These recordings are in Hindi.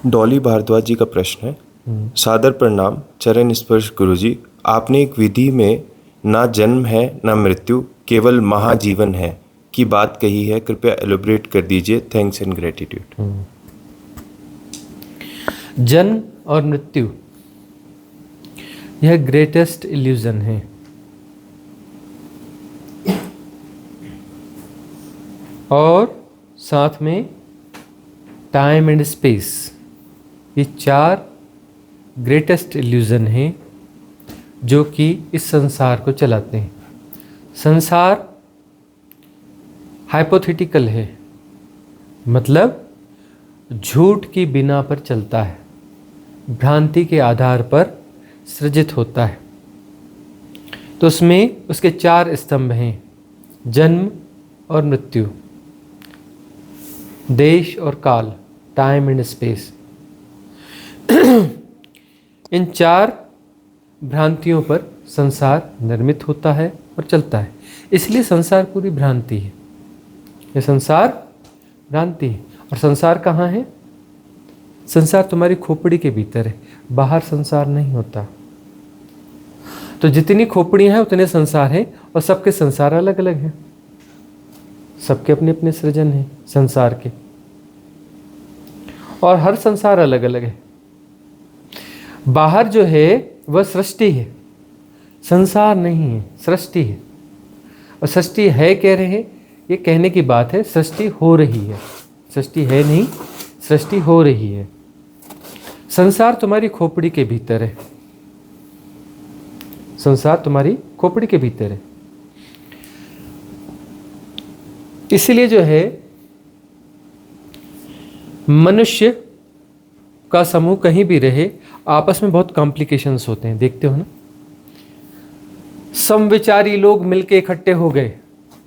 डॉली भारद्वाज जी का प्रश्न है। सादर प्रणाम, चरण स्पर्श गुरुजी। आपने एक विधि में ना जन्म है ना मृत्यु, केवल महाजीवन है की बात कही है, कृपया एलोबरेट कर दीजिए। Thanks and gratitude. जन्म और मृत्यु यह ग्रेटेस्ट इल्यूजन है। और साथ में टाइम एंड स्पेस, ये चार ग्रेटेस्ट इल्यूजन हैं जो कि इस संसार को चलाते हैं। संसार हाइपोथेटिकल है, मतलब झूठ की बिना पर चलता है, भ्रांति के आधार पर सृजित होता है। तो उसमें उसके चार स्तंभ हैं, जन्म और मृत्यु, देश और काल, टाइम एंड स्पेस। इन चार भ्रांतियों पर संसार निर्मित होता है और चलता है। इसलिए संसार पूरी भ्रांति है। ये संसार भ्रांति है। और संसार कहाँ है? संसार तुम्हारी खोपड़ी के भीतर है, बाहर संसार नहीं होता। तो जितनी खोपड़ियाँ हैं उतने संसार हैं, और सबके संसार अलग अलग हैं। सबके अपने अपने सृजन हैं संसार के, और हर संसार अलग अलग है। बाहर जो है वह सृष्टि है, संसार नहीं है, सृष्टि है। और सृष्टि है कह रहे हैं, ये कहने की बात है, सृष्टि हो रही है। सृष्टि है नहीं, सृष्टि हो रही है। संसार तुम्हारी खोपड़ी के भीतर है। संसार तुम्हारी खोपड़ी के भीतर है। इसलिए जो है मनुष्य का समूह कहीं भी रहे, आपस में बहुत कॉम्प्लिकेशंस होते हैं, देखते हो ना। समविचारी लोग मिलके इकट्ठे हो गए,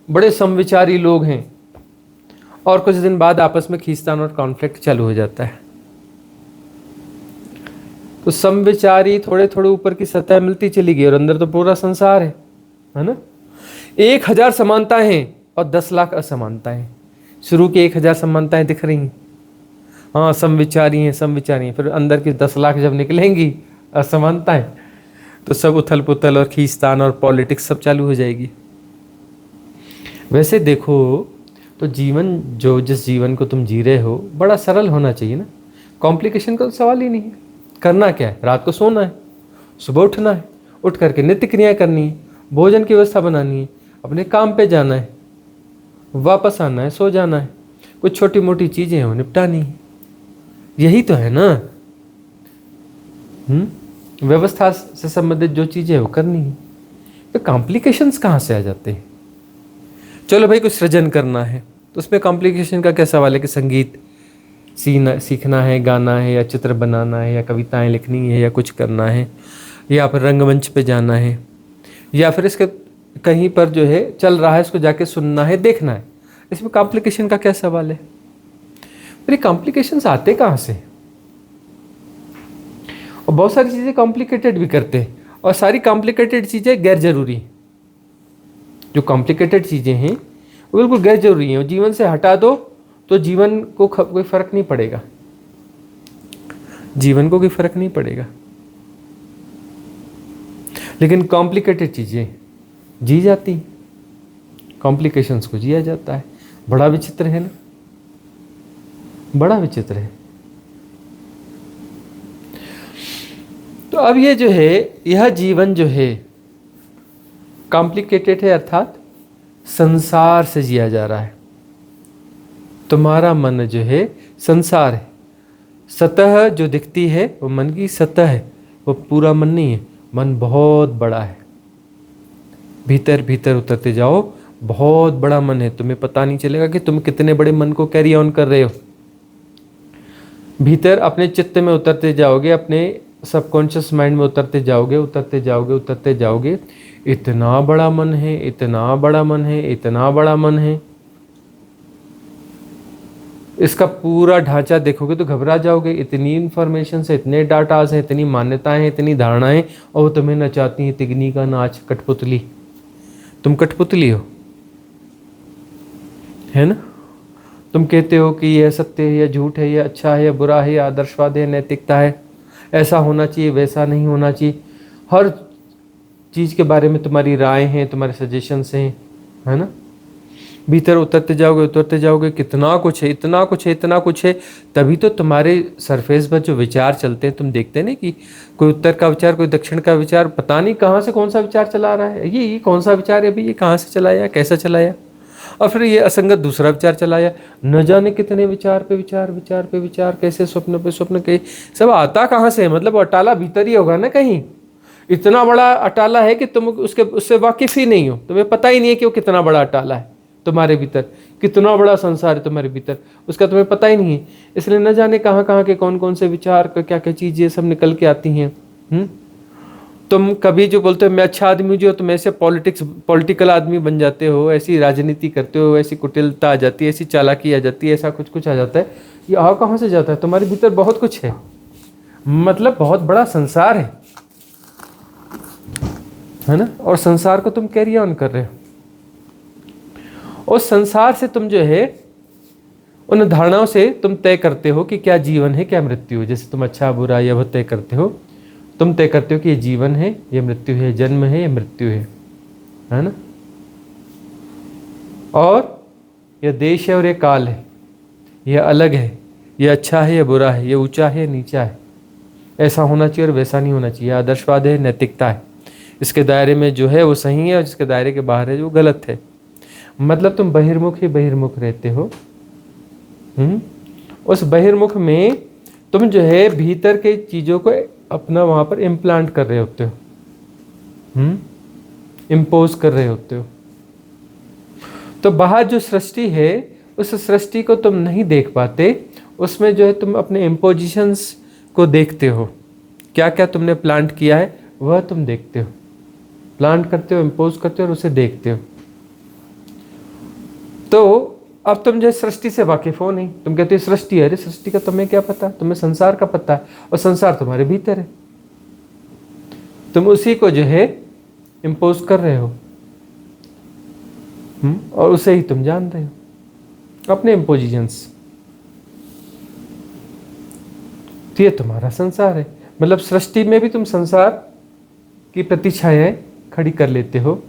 बड़े समविचारी लोग हैं, और कुछ दिन बाद आपस में खींचतान और कॉन्फ्लिक्ट चालू हो जाता है। तो समविचारी थोड़े थोड़े ऊपर की सतह मिलती चली गई, और अंदर तो पूरा संसार है ना। 1000 समानताएं हैं और 10 लाख असमानताएं। शुरू की 1000 समानताएं दिख रही हैं, हाँ समविचारी हैं, समविचारी हैं। फिर अंदर की 10 लाख जब निकलेंगी असमानताएं, तो सब उथल पुथल और खींचतान और पॉलिटिक्स सब चालू हो जाएगी। वैसे देखो तो जीवन, जो जिस जीवन को तुम जी रहे हो, बड़ा सरल होना चाहिए ना। कॉम्प्लिकेशन का तो सवाल ही नहीं है। करना क्या है? रात को सोना है, सुबह उठना है, उठ करके नित्य क्रियाएं करनी है, भोजन की व्यवस्था बनानी है, अपने काम पे जाना है, वापस आना है, सो जाना है। कुछ छोटी मोटी चीज़ें हैं वो निपटानी है। यही तो है ना। व्यवस्था से संबंधित जो चीज़ें हैं वो करनी है। तो कॉम्प्लिकेशंस कहाँ से आ जाते हैं? चलो भाई कुछ सृजन करना है, तो उसमें कॉम्प्लिकेशन का क्या सवाल है कि संगीत सीखना है, गाना है, या चित्र बनाना है, या कविताएं लिखनी है, या कुछ करना है, या फिर रंगमंच पे जाना है, या फिर इसके कहीं पर जो है चल रहा है, इसको जाके सुनना है, देखना है। इसमें कॉम्प्लिकेशन का क्या सवाल है? फिर ये कॉम्प्लिकेशंस आते कहाँ से? और बहुत सारी चीज़ें कॉम्प्लिकेटेड भी करते हैं, और सारी कॉम्प्लिकेटेड चीज़ें गैर जरूरी। जो कॉम्प्लिकेटेड चीज़ें हैं वो बिल्कुल गैर जरूरी हैं। जीवन से हटा दो तो जीवन को कोई फर्क नहीं पड़ेगा, जीवन को कोई फर्क नहीं पड़ेगा। लेकिन कॉम्प्लिकेटेड चीज़ें जी जाती, कॉम्प्लिकेशंस को जिया जाता है। बड़ा विचित्र है ना, बड़ा विचित्र है। तो अब ये जो है, यह जीवन जो है कॉम्प्लिकेटेड है, अर्थात संसार से जिया जा रहा है। तुम्हारा मन जो है संसार है। सतह जो दिखती है वो मन की सतह है, वो पूरा मन नहीं है। मन बहुत बड़ा है, भीतर भीतर उतरते जाओ, बहुत बड़ा मन है। तुम्हें पता नहीं चलेगा कि तुम कितने बड़े मन को कैरी ऑन कर रहे हो। भीतर अपने चित्त में उतरते जाओगे, अपने सबकॉन्शियस माइंड में उतरते जाओगे, उतरते जाओगे, उतरते जाओगे। इतना बड़ा मन है, इतना बड़ा मन है, इतना बड़ा मन है। इसका पूरा ढांचा देखोगे तो घबरा जाओगे। इतनी इंफॉर्मेशन है, इतने डाटाज हैं, इतनी मान्यताएं हैं, इतनी धारणाएं, और वो तुम्हें नचाती हैं तिगनी का नाच, कठपुतली। तुम कठपुतली हो, है ना। तुम कहते हो कि यह सत्य है, यह झूठ है, यह अच्छा है, यह बुरा है, यह आदर्शवाद है, नैतिकता है, ऐसा होना चाहिए, वैसा नहीं होना चाहिए। हर चीज़ के बारे में तुम्हारी राय हैं, तुम्हारे सजेशंस हैं, है ना। भीतर उतरते जाओगे, कितना कुछ है, इतना कुछ है, इतना कुछ है। तभी तो तुम्हारे सरफेस पर जो विचार चलते हैं, तुम देखते नहीं कि कोई उत्तर का विचार, कोई दक्षिण का विचार, पता नहीं कहाँ से कौन सा विचार चला रहा है। ये कौन सा विचार है भाई, ये कहाँ से चलाया, कैसा चलाया, और फिर ये असंगत दूसरा विचार चलाया। न जाने कितने विचार पे विचार, विचार पे विचार, कैसे स्वप्न पे स्वप्न, के सब आता कहाँ से है। मतलब अटाला भीतर ही होगा ना कहीं। इतना बड़ा अटाला है कि तुम उससे वाकिफ ही नहीं हो, तुम्हें पता ही नहीं है कि वो कितना बड़ा अटाला है तुम्हारे भीतर, कितना बड़ा संसार है तुम्हारे भीतर, उसका तुम्हें पता ही नहीं है। इसलिए न जाने कहाँ कहाँ के कौन कौन से विचार, क्या क्या चीज़ें सब निकल के आती हैं। तुम कभी जो बोलते हो मैं अच्छा आदमी हूँ, जो तुम ऐसे पॉलिटिकल आदमी बन जाते हो, ऐसी राजनीति करते हो, ऐसी कुटिलता आ जाती है, ऐसी चालाकी आ जाती है, ऐसा कुछ कुछ आ जाता है। ये आ कहाँ से जाता है? तुम्हारे भीतर बहुत कुछ है, मतलब बहुत बड़ा संसार है ना। और संसार को तुम कैरी ऑन कर रहे हो। उस संसार से तुम जो है, उन धारणाओं से तुम तय करते हो कि क्या जीवन है, क्या मृत्यु है। जैसे तुम अच्छा बुरा यह तय करते हो, तुम तय करते हो कि ये जीवन है, ये मृत्यु है, जन्म है, ये मृत्यु है ना। और यह देश है और ये काल है, यह अलग है, यह अच्छा है, यह बुरा है, यह ऊंचा है, नीचा है, ऐसा होना चाहिए और वैसा नहीं होना चाहिए, आदर्शवाद है, नैतिकता है। इसके दायरे में जो है वो सही है और जिसके दायरे के बाहर है जो गलत है। मतलब तुम बहिर्मुख ही बहिर्मुख रहते हो। उस बहिर्मुख में तुम जो है भीतर के चीज़ों को अपना वहाँ पर इम्प्लांट कर रहे होते हो, इम्पोज कर रहे होते हो। तो बाहर जो सृष्टि है, उस सृष्टि को तुम नहीं देख पाते, उसमें जो है तुम अपने इम्पोजिशंस को देखते हो। क्या क्या तुमने प्लांट किया है वह तुम देखते हो, प्लांट करते हो, इम्पोज करते हो और उसे देखते हो। तो अब तुम जो सृष्टि से वाकिफ हो नहीं, तुम कहते हो सृष्टि है। अरे सृष्टि का तुम्हें क्या पता, तुम्हें संसार का पता है, और संसार तुम्हारे भीतर है। तुम उसी को जो है इम्पोज कर रहे हो, और उसे ही तुम जान रहे हो, अपने इम्पोजिशंस। तो ये तुम्हारा संसार है। मतलब सृष्टि में भी तुम संसार की प्रतिछायाएं खड़ी कर लेते हो,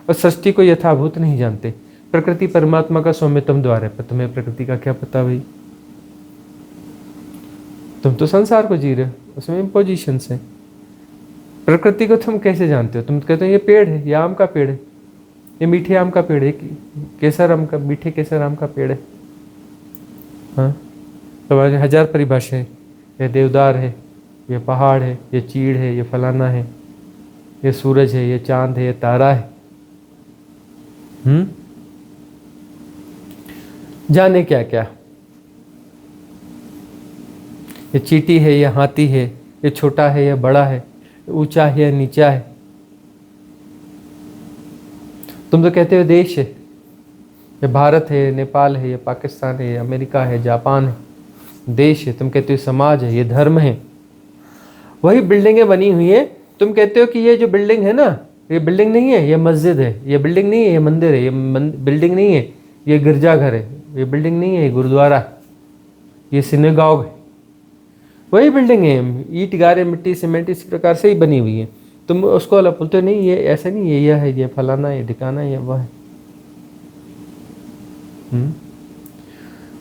और सृष्टि को यथाभूत नहीं जानते। प्रकृति परमात्मा का सौम्यतम द्वार है, पर तुम्हें प्रकृति का क्या पता भाई। तुम तो संसार को जी रहे हो, उसमें इम्पोजिशंस है। प्रकृति को तुम कैसे जानते हो? तुम कहते हो ये पेड़ है, ये आम का पेड़ है, ये मीठे आम का पेड़ है, केसर आम का, मीठे केसर आम का पेड़ है। हाँ, तुम्हारे हजार परिभाषाएं, ये देवदार है, ये पहाड़ है, ये चीड़ है, ये फलाना है, ये सूरज है, ये चांद है, ये तारा है। जाने क्या क्या। ये चींटी है, ये हाथी है, ये छोटा है, ये बड़ा है, ये ऊंचा है, ये नीचा है। तुम तो कहते हो देश है, ये भारत है, नेपाल है, ये पाकिस्तान है, ये अमेरिका है, जापान है। देश है, तुम कहते हो समाज है, ये धर्म है। वही बिल्डिंगें बनी हुई है, तुम कहते हो कि ये जो बिल्डिंग है ना, ये बिल्डिंग नहीं है, ये मस्जिद है, ये बिल्डिंग नहीं है, ये मंदिर है, ये बिल्डिंग नहीं है, ये गिरजाघर है, ये बिल्डिंग नहीं है, ये गुरुद्वारा, ये सिनेगॉग है। वही बिल्डिंग है, ईंट गारे मिट्टी सीमेंट इस प्रकार से ही बनी हुई है। तुम उसको अलग बोलते नहीं, ये ऐसा नहीं, ये यह है, ये फलाना, ये ठिकाना, ये वह है।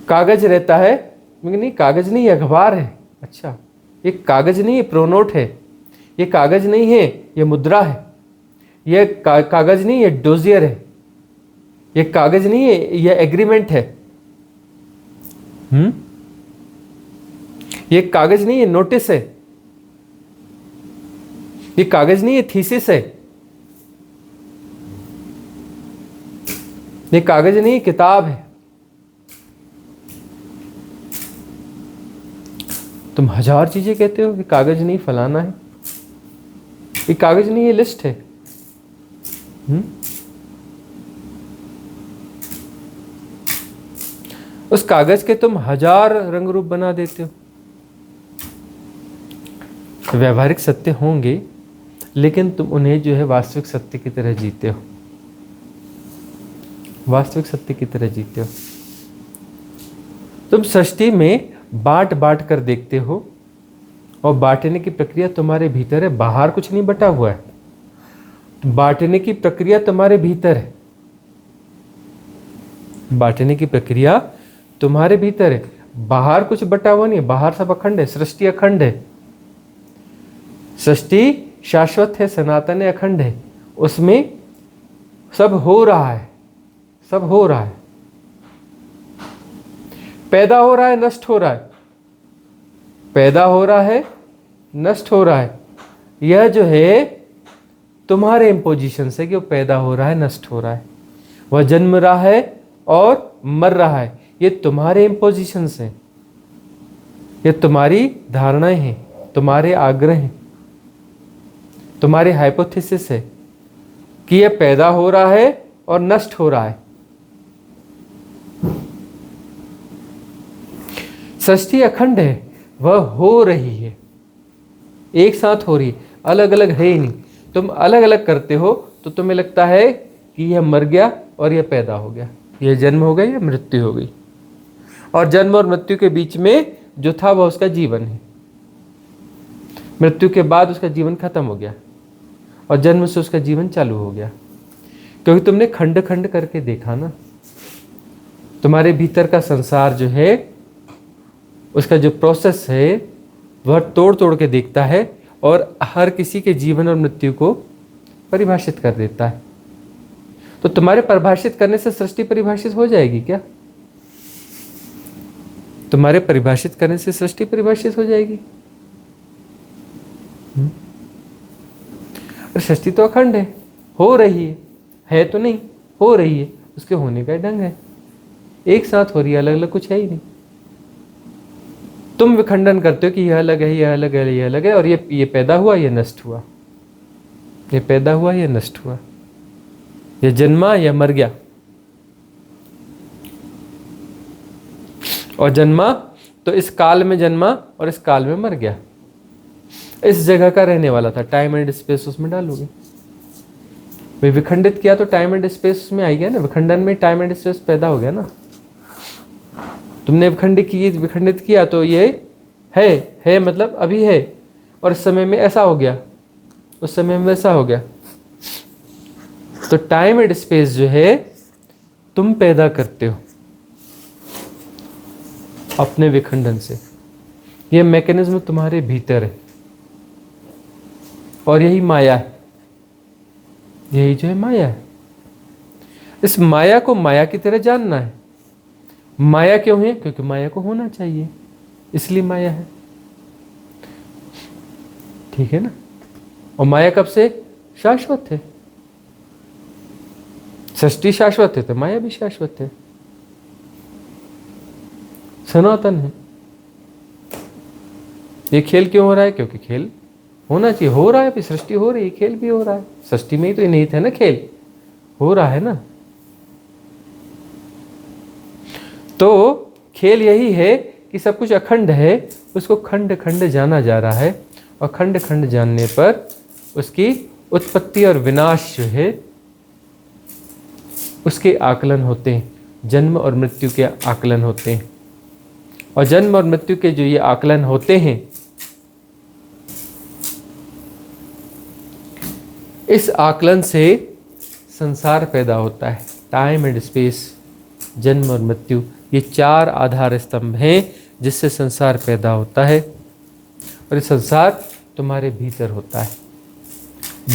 कागज रहता है, नहीं कागज नहीं, अखबार है। अच्छा, ये कागज नहीं, ये प्रोनोट है। ये कागज नहीं है, ये मुद्रा है। ये कागज नहीं, ये डोजियर है। ये कागज नहीं है, ये एग्रीमेंट है। ये कागज नहीं, ये नोटिस है। ये कागज नहीं, ये थीसिस है। ये कागज नहीं, किताब है। तुम हजार चीजें कहते हो कि कागज नहीं, फलाना है। ये कागज नहीं, ये लिस्ट है। उस कागज के तुम हजार रंग रूप बना देते हो। व्यवहारिक सत्य होंगे, लेकिन तुम उन्हें जो है वास्तविक सत्य की तरह जीते हो, वास्तविक सत्य की तरह जीते हो। तुम सृष्टि में बांट बांट कर देखते हो, और बांटने की प्रक्रिया तुम्हारे भीतर है, बाहर कुछ नहीं बटा हुआ है। बांटने की प्रक्रिया तुम्हारे भीतर है, बांटने की प्रक्रिया तुम्हारे भीतर है, बाहर कुछ बटा हुआ नहीं है, बाहर सब अखंड है, सृष्टि अखंड है, सृष्टि शाश्वत है, सनातन है, अखंड है, उसमें सब हो रहा है, सब हो रहा है, पैदा हो रहा है, नष्ट हो रहा है, पैदा हो रहा है, नष्ट हो रहा है। यह जो है तुम्हारे इम्पोजिशन से कि वो पैदा हो रहा है, नष्ट हो रहा है, वह जन्म रहा है और मर रहा है, ये तुम्हारे इम्पोजिशन से, ये तुम्हारी धारणाएं हैं, तुम्हारे आग्रह हैं, तुम्हारे हाइपोथेसिस है कि यह पैदा हो रहा है और नष्ट हो रहा है। सृष्टि अखंड है, वह हो रही है, एक साथ हो रही है, अलग अलग है ही नहीं। तुम अलग अलग करते हो तो तुम्हें लगता है कि यह मर गया और यह पैदा हो गया, यह जन्म हो गया, यह मृत्यु हो गई, और जन्म और मृत्यु के बीच में जो था वह उसका जीवन है। मृत्यु के बाद उसका जीवन खत्म हो गया और जन्म से उसका जीवन चालू हो गया, क्योंकि तुमने खंड खंड करके देखा ना। तुम्हारे भीतर का संसार जो है, उसका जो प्रोसेस है वह तोड़ तोड़ के देखता है और हर किसी के जीवन और मृत्यु को परिभाषित कर देता है। तो तुम्हारे परिभाषित करने से सृष्टि परिभाषित हो जाएगी क्या? तुम्हारे परिभाषित करने से सृष्टि परिभाषित हो जाएगी? सृष्टि तो अखंड है, हो रही है तो नहीं, हो रही है, उसके होने का ढंग है, एक साथ हो रही है, अलग अलग कुछ है ही नहीं। तुम विखंडन करते हो कि यह अलग है, यह अलग है, यह अलग है, और ये पैदा हुआ, यह नष्ट हुआ, ये पैदा हुआ, यह नष्ट हुआ, यह जन्मा, यह मर गया, और जन्मा तो इस काल में जन्मा और इस काल में मर गया, इस जगह का रहने वाला था, टाइम एंड स्पेस उसमें डालोगे। भाई विखंडित किया तो टाइम एंड स्पेस उसमें आई गया ना, विखंडन में टाइम एंड स्पेस पैदा हो गया ना। तुमने विखंडित किया तो ये है मतलब अभी है, और इस समय में ऐसा हो गया, उस समय में वैसा हो गया। तो टाइम एंड स्पेस जो है तुम पैदा करते हो अपने विखंडन से, ये मैकेनिज्म तुम्हारे भीतर है, और यही माया है, यही जो है माया है। इस माया को माया की तरह जानना है। माया क्यों है? क्योंकि माया को होना चाहिए, इसलिए माया है, ठीक है ना। और माया कब से? शाश्वत है। सृष्टि शाश्वत है तो माया भी शाश्वत है, सनातन है। ये खेल क्यों हो रहा है? क्योंकि खेल होना चाहिए, हो रहा है, फिर सृष्टि हो रही है, खेल भी हो रहा है, सृष्टि में ही तो निहित है ना, खेल हो रहा है ना। तो खेल यही है कि सब कुछ अखंड है, उसको खंड खंड जाना जा रहा है, और खंड खंड जानने पर उसकी उत्पत्ति और विनाश जो है उसके आकलन होते हैं, जन्म और मृत्यु के आकलन होते हैं। और जन्म और मृत्यु के जो ये आकलन होते हैं, इस आकलन से संसार पैदा होता है। टाइम एंड स्पेस, जन्म और मृत्यु, ये चार आधार स्तंभ हैं जिससे संसार पैदा होता है, और ये संसार तुम्हारे भीतर होता है,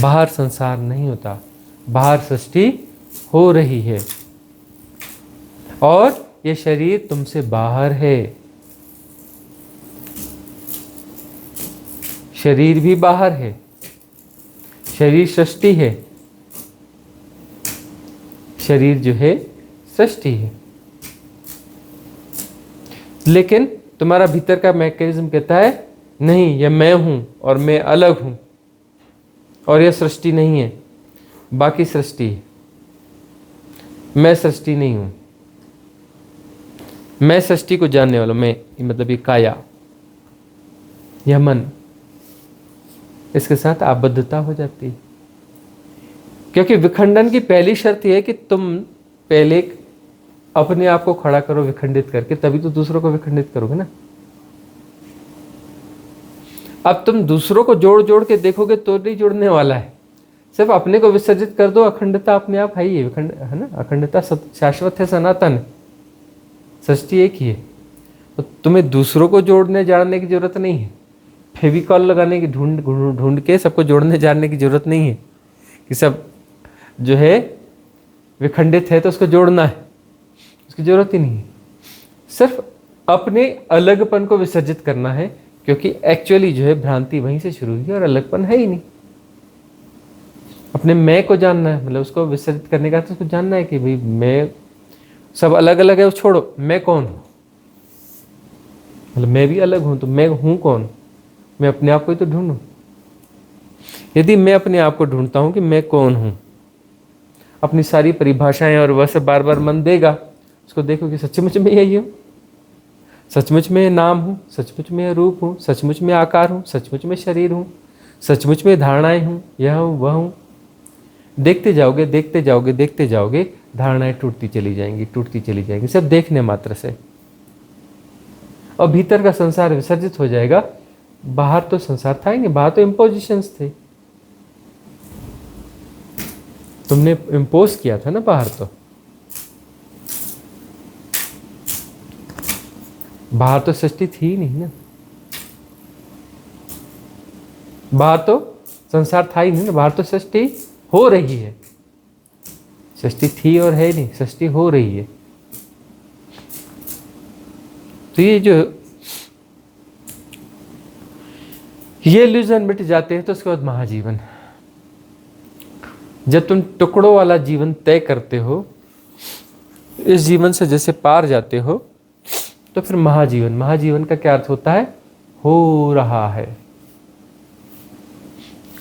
बाहर संसार नहीं होता। बाहर सृष्टि हो रही है और ये शरीर तुमसे बाहर है, शरीर भी बाहर है, शरीर सृष्टि है, शरीर जो है सृष्टि है। लेकिन तुम्हारा भीतर का मैकेनिज्म कहता है नहीं, यह मैं हूं और मैं अलग हूं, और यह सृष्टि नहीं है, बाकी सृष्टि है, मैं सृष्टि नहीं हूं। मैं सृष्टि को जानने वाला, मैं मतलब ये काया, यह मन, इसके साथ आबद्धता हो जाती है। क्योंकि विखंडन की पहली शर्त यह है कि तुम पहले अपने आप को खड़ा करो विखंडित करके, तभी तो दूसरों को विखंडित करोगे ना। अब तुम दूसरों को जोड़ जोड़ के देखोगे तो नहीं जुड़ने वाला है। सिर्फ अपने को विसर्जित कर दो, अखंडता अपने आप है ही है, है ना। अखंडता शाश्वत है, सनातन है, सृष्टि एक ही है। तो तुम्हें दूसरों को जोड़ने जाने की जरूरत नहीं है, फेविकॉल लगाने की ढूंढ ढूंढ के सबको जोड़ने जाने की जरूरत नहीं है कि सब जो है विखंडित है तो उसको जोड़ना है, उसकी जरूरत ही नहीं है। सिर्फ अपने अलगपन को विसर्जित करना है, क्योंकि एक्चुअली जो है भ्रांति वहीं से शुरू हुई और अलगपन है ही नहीं। अपने मैं को जानना है, मतलब उसको विसर्जित करने का तो उसको जानना है कि भाई मैं, सब अलग अलग है वो छोड़ो, मैं कौन हूं, मतलब मैं भी अलग हूं, तो मैं हूं कौन? मैं अपने आप को ही तो ढूंढूं। यदि मैं अपने आप को ढूंढता हूं कि मैं कौन हूं, अपनी सारी परिभाषाएं और वह सब बार बार मन देगा, उसको देखो कि सचमुच में यही हूं, सचमुच में नाम हूं, सचमुच में रूप हूं, सचमुच में आकार हूं, सचमुच में शरीर हूं, सचमुच में धारणाएं हूं, यह हूं वह हूं। देखते जाओगे देखते जाओगे देखते जाओगे, धारणाएं टूटती चली जाएंगी, टूटती चली जाएंगी, सब देखने मात्र से, और भीतर का संसार विसर्जित हो जाएगा। बाहर तो संसार था ही नहीं, बाहर तो इम्पोजिशंस थे, तुमने इम्पोज किया था ना बाहर, तो बाहर तो सृष्टि थी ही नहीं ना, बाहर तो संसार था ही नहीं ना, बाहर तो सृष्टि हो रही है। सृष्टि थी और है नहीं, सृष्टि हो रही है। तो ये इल्यूजन मिट जाते हैं तो उसके बाद महाजीवन। जब तुम टुकड़ों वाला जीवन तय करते हो, इस जीवन से जैसे पार जाते हो, तो फिर महाजीवन। महाजीवन का क्या अर्थ होता है? हो रहा है।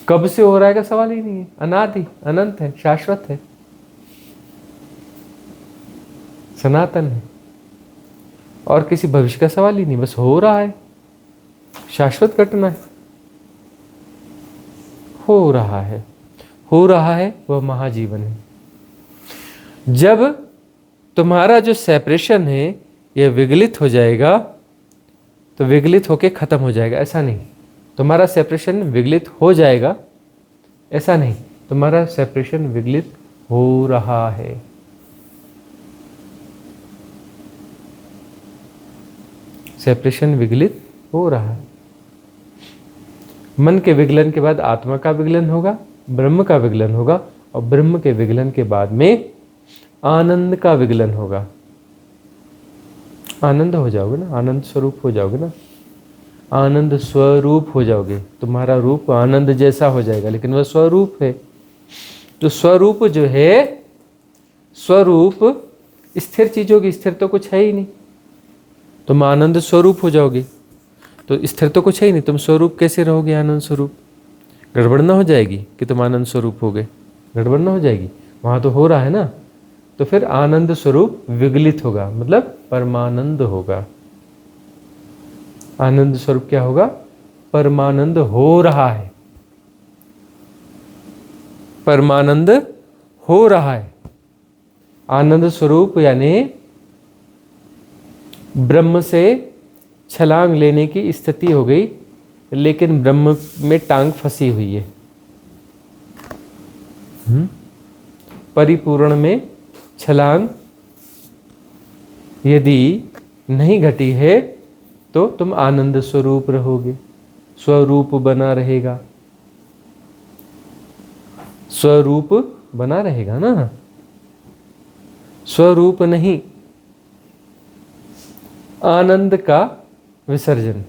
कब से हो रहा है का सवाल ही नहीं है, अनादि अनंत है, शाश्वत है, सनातन है, और किसी भविष्य का सवाल ही नहीं, बस हो रहा है, शाश्वत घटना है, हो रहा है, हो रहा है, वह महाजीवन है। जब तुम्हारा जो सेपरेशन है यह विगलित हो जाएगा, तो विगलित होके खत्म हो जाएगा, ऐसा नहीं। तुम्हारा सेपरेशन विगलित हो जाएगा, ऐसा नहीं, तुम्हारा सेपरेशन विगलित हो रहा है। सेपरेशन विगलित हो रहा है। मन के विगलन के बाद आत्मा का विगलन होगा, ब्रह्म का विगलन होगा, और ब्रह्म के विगलन के बाद में आनंद का विगलन होगा। आनंद हो जाओगे ना, आनंद स्वरूप हो जाओगे ना, आनंद स्वरूप हो जाओगे। तुम्हारा रूप आनंद जैसा हो जाएगा, लेकिन वह स्वरूप है। तो स्वरूप जो है, स्वरूप स्थिर चीजों की, स्थिर तो कुछ है ही नहीं। तुम आनंद स्वरूप हो जाओगे तो स्थिर तो कुछ है ही नहीं, तुम स्वरूप कैसे रहोगे? आनंद स्वरूप। गड़बड़ ना हो जाएगी कि तुम आनंद स्वरूप हो गए, गड़बड़ ना हो जाएगी, वहां तो हो रहा है ना। तो फिर आनंद स्वरूप विगलित होगा, मतलब परमानंद होगा। आनंद स्वरूप क्या होगा? परमानंद हो रहा है, परमानंद हो रहा है। आनंद स्वरूप यानी ब्रह्म से छलांग लेने की स्थिति हो गई, लेकिन ब्रह्म में टांग फंसी हुई है। परिपूर्ण में छलांग यदि नहीं घटी है तो तुम आनंद स्वरूप रहोगे, स्वरूप बना रहेगा, स्वरूप बना रहेगा ना, स्वरूप नहीं, आनंद का विसर्जन।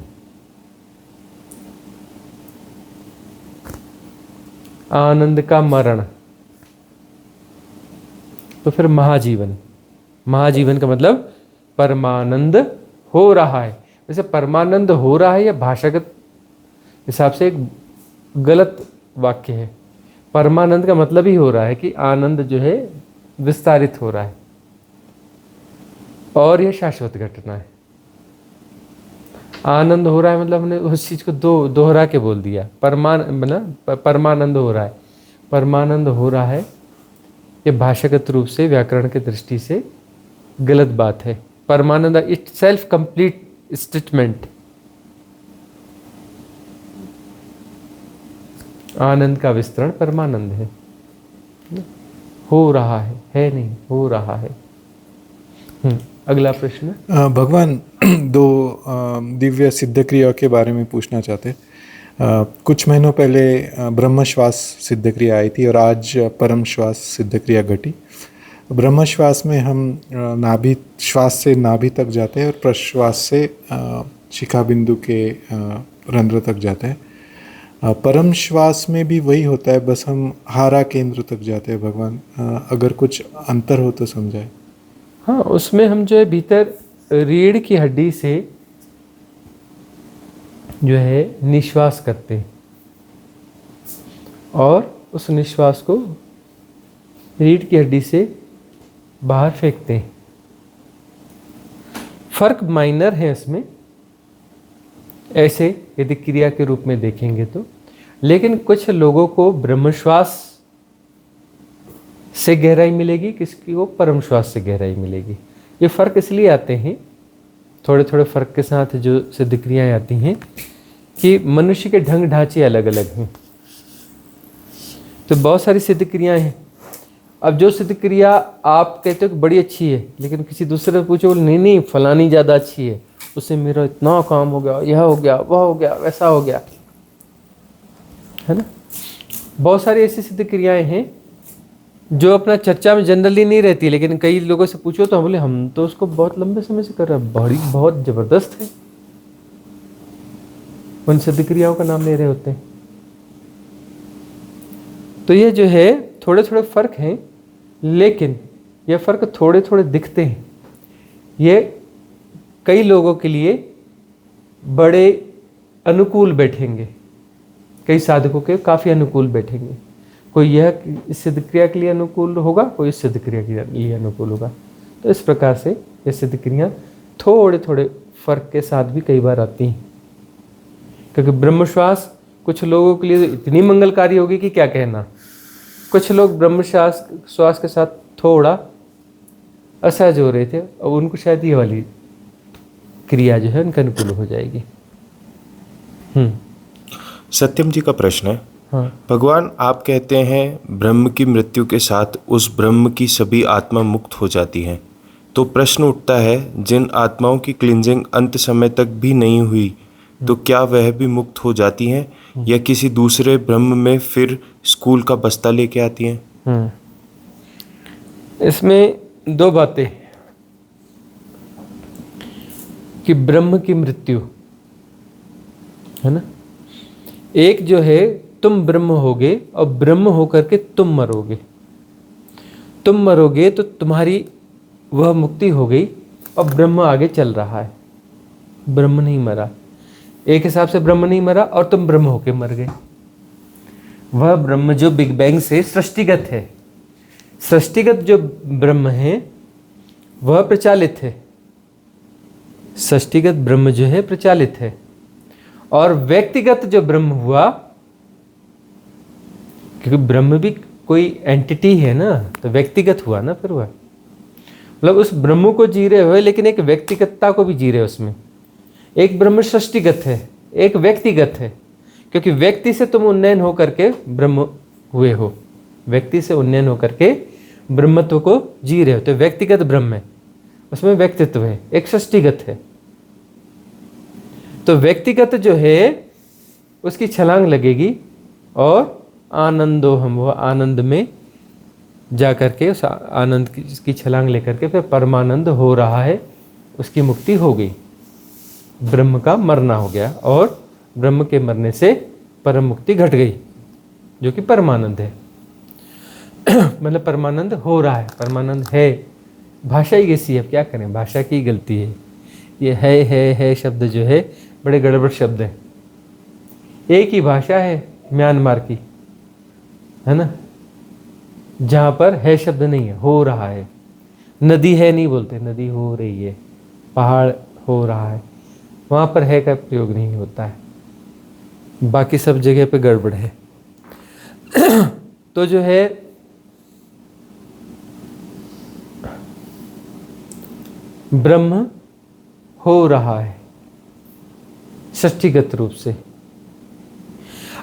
आनंद का मरण, तो फिर महाजीवन। महाजीवन का मतलब परमानंद हो रहा है। वैसे परमानंद हो रहा है या भाषागत हिसाब से एक गलत वाक्य है। परमानंद का मतलब ही हो रहा है कि आनंद जो है विस्तारित हो रहा है, और यह शाश्वत घटना है। आनंद हो रहा है मतलब हमने उस चीज को दोहरा के बोल दिया। मतलब परमानंद हो रहा है, परमानंद हो रहा है, ये भाषागत रूप से व्याकरण की दृष्टि से गलत बात है। परमानंद इट सेल्फ कंप्लीट स्टेटमेंट। आनंद का विस्तरण परमानंद है। हो रहा है नहीं, हो रहा है। अगला प्रश्न। भगवान दो दिव्य सिद्ध क्रिया के बारे में पूछना चाहते। कुछ महीनों पहले ब्रह्म श्वास सिद्ध क्रिया आई थी और आज परम श्वास सिद्ध क्रिया घटी। ब्रह्म श्वास में हम नाभि श्वास से नाभि तक जाते हैं और प्रश्वास से शिखा बिंदु के रंध्र तक जाते हैं। परम श्वास में भी वही होता है, बस हम हारा केंद्र तक जाते हैं। भगवान अगर कुछ अंतर हो तो समझाए। हाँ, उसमें हम जो है भीतर रीढ़ की हड्डी से जो है निश्वास करते हैं और उस निश्वास को रीढ़ की हड्डी से बाहर फेंकते हैं। फर्क माइनर है इसमें, ऐसे यदि क्रिया के रूप में देखेंगे तो। लेकिन कुछ लोगों को ब्रह्मश्वास से गहराई मिलेगी, किसी को परम श्वास से गहराई मिलेगी। ये फर्क इसलिए आते हैं, थोड़े थोड़े फर्क के साथ जो सिद्ध क्रियाएं आती हैं कि मनुष्य के ढंग ढांचे अलग अलग हैं। तो बहुत सारी सिद्ध क्रियाएं हैं। अब जो सिद्ध क्रिया आप कहते हो कि बड़ी अच्छी है, लेकिन किसी दूसरे से पूछो, नहीं नहीं फलानी ज़्यादा अच्छी है, उससे मेरा इतना काम हो गया, यह हो गया, वह हो गया, वैसा हो गया, है ना। बहुत सारी ऐसी सिद्ध क्रियाएं हैं जो अपना चर्चा में जनरली नहीं रहती, लेकिन कई लोगों से पूछो तो हम बोले हम तो उसको बहुत लंबे समय से कर रहे हैं, बड़ी बहुत जबरदस्त है। उन सिद्ध क्रियाओं का नाम ले रहे होते हैं। तो ये जो है थोड़े थोड़े फर्क हैं, लेकिन ये फर्क थोड़े थोड़े दिखते हैं। ये कई लोगों के लिए बड़े अनुकूल बैठेंगे, कई साधकों के काफ़ी अनुकूल बैठेंगे। कोई यह इस सिद्ध क्रिया के लिए अनुकूल होगा, कोई इस सिद्ध क्रिया के लिए अनुकूल होगा। तो इस प्रकार से ये सिद्ध क्रिया थोड़े थोड़े फर्क के साथ भी कई बार आती हैं। क्योंकि ब्रह्मश्वास कुछ लोगों के लिए इतनी मंगलकारी होगी कि क्या कहना। कुछ लोग ब्रह्मश्वास के साथ थोड़ा असहज हो रहे थे और उनको शायद ये वाली क्रिया जो है उनके अनुकूल हो जाएगी। सत्यम जी का प्रश्न है। हाँ। भगवान आप कहते हैं ब्रह्म की मृत्यु के साथ उस ब्रह्म की सभी आत्मा मुक्त हो जाती हैं, तो प्रश्न उठता है जिन आत्माओं की क्लिंजिंग अंत समय तक भी नहीं हुई, तो क्या वह भी मुक्त हो जाती हैं या किसी दूसरे ब्रह्म में फिर स्कूल का बस्ता लेके आती हैं? इसमें दो बातें कि ब्रह्म की मृत्यु है ना। एक जो है तुम ब्रह्म होगे और ब्रह्म होकर के तुम मरोगे। तुम मरोगे तो तुम्हारी वह मुक्ति हो गई और ब्रह्म आगे चल रहा है। ब्रह्म नहीं मरा, एक हिसाब से ब्रह्म नहीं मरा और तुम ब्रह्म होके मर गए। वह ब्रह्म जो बिग बैंग से सृष्टिगत है, सृष्टिगत जो ब्रह्म है वह प्रचालित है। सृष्टिगत ब्रह्म जो है प्रचालित है और व्यक्तिगत जो ब्रह्म हुआ, क्योंकि ब्रह्म भी कोई एंटिटी है ना, तो व्यक्तिगत हुआ ना फिर वह। मतलब उस ब्रह्म को जी रहे हुए लेकिन एक व्यक्तिगतता को भी जी रहे उसमें। एक ब्रह्म सृष्टिगत है, एक व्यक्तिगत है, क्योंकि व्यक्ति से तुम उन्नयन होकर के ब्रह्म हुए हो। व्यक्ति से उन्नयन होकर के ब्रह्मत्व को जी रहे हो, तो व्यक्तिगत ब्रह्म है, उसमें व्यक्तित्व है। एक सृष्टिगत है, तो व्यक्तिगत जो है उसकी छलांग लगेगी और आनंदो हम, वह आनंद में जा करके उस आनंद की छलांग लेकर के फिर परमानंद हो रहा है, उसकी मुक्ति हो गई। ब्रह्म का मरना हो गया और ब्रह्म के मरने से परम मुक्ति घट गई, जो कि परमानंद है। मतलब परमानंद हो रहा है, परमानंद है। भाषा ही ऐसी है, अब क्या करें, भाषा की गलती है। ये है शब्द जो है बड़े गड़बड़ शब्द है। एक ही भाषा है म्यांमार की, है ना, जहाँ पर है शब्द नहीं है, हो रहा है। नदी है नहीं बोलते, नदी हो रही है। पहाड़ हो रहा है, वहाँ पर है का प्रयोग नहीं होता है। बाकी सब जगह पे गड़बड़ है। तो जो है ब्रह्म हो रहा है षष्टिगत रूप से।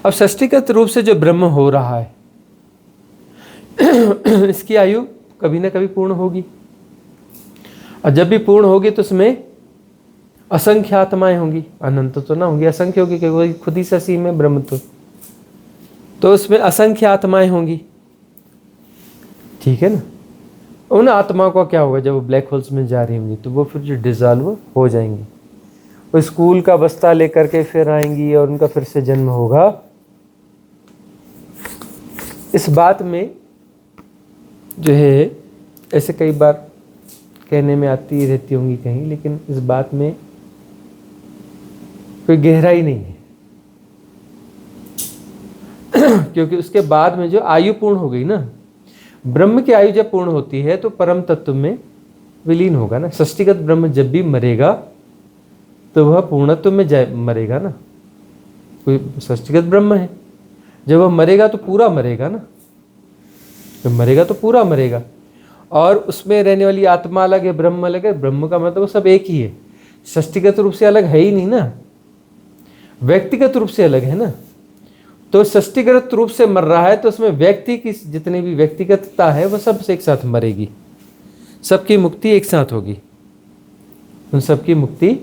अब षष्टिगत रूप से जो ब्रह्म हो रहा है इसकी आयु कभी ना कभी पूर्ण होगी, और जब भी पूर्ण होगी तो उसमें असंख्य आत्माएं होंगी, अनंत तो ना होंगी, असंख्य होगी क्योंकि खुद ही ससीम है ब्रह्म तो उसमें असंख्य आत्माएं होंगी, ठीक है ना। उन आत्माओं का क्या होगा जब वो ब्लैक होल्स में जा रही होंगी तो वो फिर जो डिजॉल्व हो जाएंगी, वो स्कूल का बस्ता लेकर के फिर आएंगी और उनका फिर से जन्म होगा। इस बात में जो है ऐसे कई बार कहने में आती रहती होंगी कहीं, लेकिन इस बात में कोई गहराई नहीं है क्योंकि उसके बाद में जो आयु पूर्ण हो गई ना, ब्रह्म की आयु जब पूर्ण होती है तो परम तत्व में विलीन होगा ना। षष्टिगत ब्रह्म जब भी मरेगा तो वह पूर्णत्व में मरेगा ना। कोई षष्टिगत ब्रह्म है, जब वह मरेगा तो पूरा मरेगा ना, जब मरेगा तो पूरा मरेगा, और उसमें रहने वाली आत्मा अलग है, ब्रह्म अलग है। ब्रह्म का मतलब वो सब एक ही है, षष्टिगत रूप से अलग है ही नहीं ना, व्यक्तिगत रूप से अलग है ना। तो षष्टिगत रूप से मर रहा है तो उसमें व्यक्ति की जितनी भी व्यक्तिगतता है वह सब से एक साथ मरेगी, सबकी मुक्ति एक साथ होगी, उन सबकी मुक्ति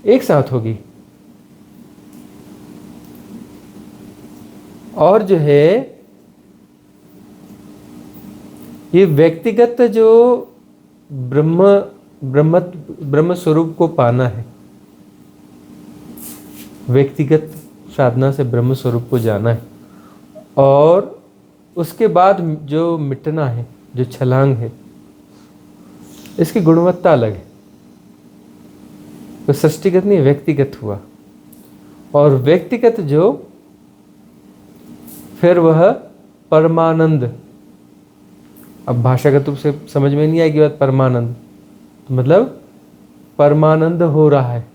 एक साथ होगी। और जो है ये व्यक्तिगत जो ब्रह्म स्वरूप को पाना है, व्यक्तिगत साधना से ब्रह्म स्वरूप को जाना है, और उसके बाद जो मिटना है, जो छलांग है, इसकी गुणवत्ता अलग है। तो सृष्टिगत नहीं, व्यक्तिगत हुआ, और व्यक्तिगत जो फिर वह परमानंद। अब भाषागत रूप से समझ में नहीं आएगी बात परमानंद, तो मतलब परमानंद हो रहा है,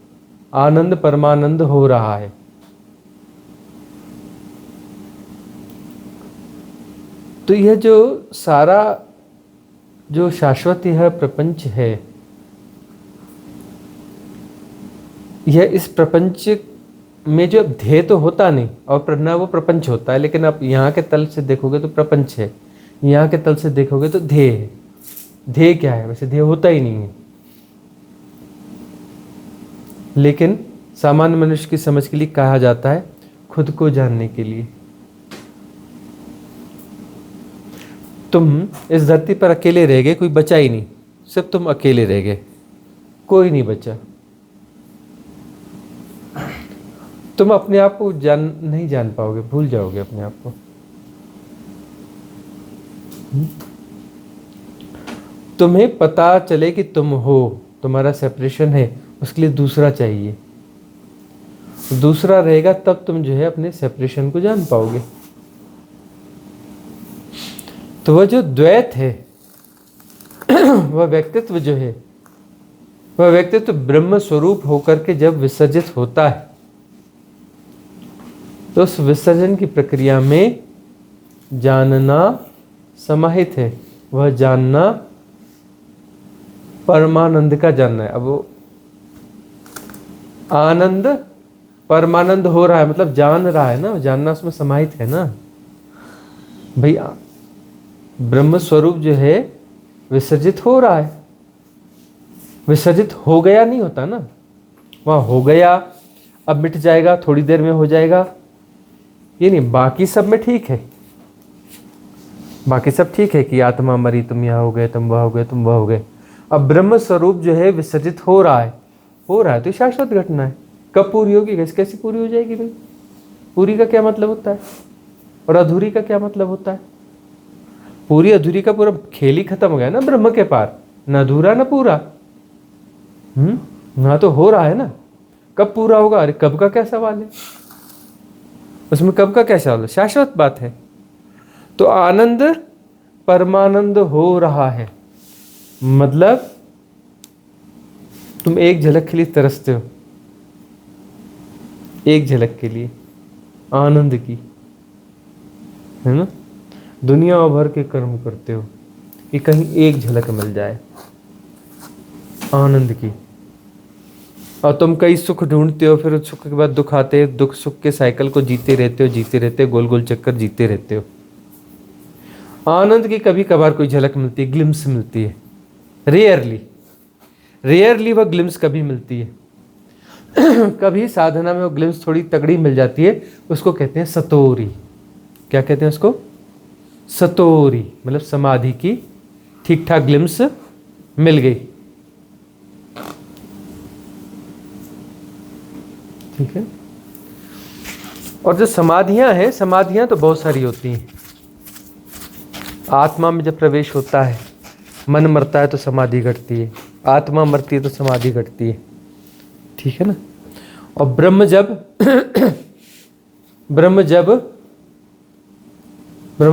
आनंद परमानंद हो रहा है। तो यह जो सारा जो शाश्वत यह प्रपंच है, यह इस प्रपंच में जो ध्येय तो होता नहीं, और प्रज्ञा वो प्रपंच होता है, लेकिन आप यहाँ के तल से देखोगे तो प्रपंच है, यहाँ के तल से देखोगे तो ध्येय है। ध्येय क्या है? वैसे ध्येय होता ही नहीं है, लेकिन सामान्य मनुष्य की समझ के लिए कहा जाता है खुद को जानने के लिए। तुम इस धरती पर अकेले रह गए, कोई बचा ही नहीं, सिर्फ तुम अकेले रह गए, कोई नहीं बचा। तुम अपने आप को नहीं जान पाओगे, भूल जाओगे अपने आप को। तुम्हें पता चले कि तुम हो, तुम्हारा सेपरेशन है, उसके लिए दूसरा चाहिए, दूसरा रहेगा तब तुम जो है अपने सेपरेशन को जान पाओगे। तो वह जो द्वैत है वह व्यक्तित्व जो है, वह व्यक्तित्व ब्रह्म स्वरूप होकर के जब विसर्जित होता है तो उस विसर्जन की प्रक्रिया में जानना समाहित है। वह जानना परमानंद का जानना है। अब वो आनंद परमानंद हो रहा है, मतलब जान रहा है ना, जानना उसमें समाहित है ना भाई। ब्रह्म स्वरूप जो है विसर्जित हो रहा है, विसर्जित हो गया नहीं होता ना, वहाँ हो गया अब मिट जाएगा, थोड़ी देर में हो जाएगा, ये नहीं। बाकी सब में ठीक है, बाकी सब ठीक है कि आत्मा मरी, तुम यहाँ हो गए, तुम वह हो गए, तुम वह हो गए। अब ब्रह्म स्वरूप जो है विसर्जित हो रहा है, हो रहा है तो शाश्वत घटना है। कब पूरी होगी? कैसे पूरी हो जाएगी भाई? पूरी का क्या मतलब होता है और अधूरी का क्या मतलब होता है? पूरी अधूरी का पूरा खेल ही खत्म हो गया ना ब्रह्म के पार, ना अधूरा ना पूरा। ना तो हो रहा है ना, कब पूरा होगा? अरे कब का क्या सवाल है उसमें, कब का क्या सवाल है? शाश्वत बात है। तो आनंद परमानंद हो रहा है, मतलब तुम एक झलक के लिए तरसते हो, एक झलक के लिए आनंद की, है ना। दुनिया भर के कर्म करते हो कि कहीं एक झलक मिल जाए, आनंद की। और तुम कई सुख ढूंढते हो, फिर उस सुख के बाद दुख आते हैं, दुख सुख के साइकिल को जीते रहते हो, गोल गोल चक्कर जीते रहते हो। आनंद की कभी कभार कोई झलक मिलती है, ग्लिम्स मिलती है, रेयरली वह ग्लिम्स कभी मिलती है। कभी साधना में वो ग्लिम्स थोड़ी तगड़ी मिल जाती है, उसको कहते हैं सतोरी। क्या कहते हैं उसको? सतोरी, मतलब समाधि की ठीक ठाक ग्लिम्स मिल गई। ठीक है। और जो समाधियां हैं, समाधियां तो बहुत सारी होती हैं। आत्मा में जब प्रवेश होता है, मन मरता है तो समाधि घटती है, आत्मा मरती है तो समाधि घटती है। ठीक है ना। और ब्रह्म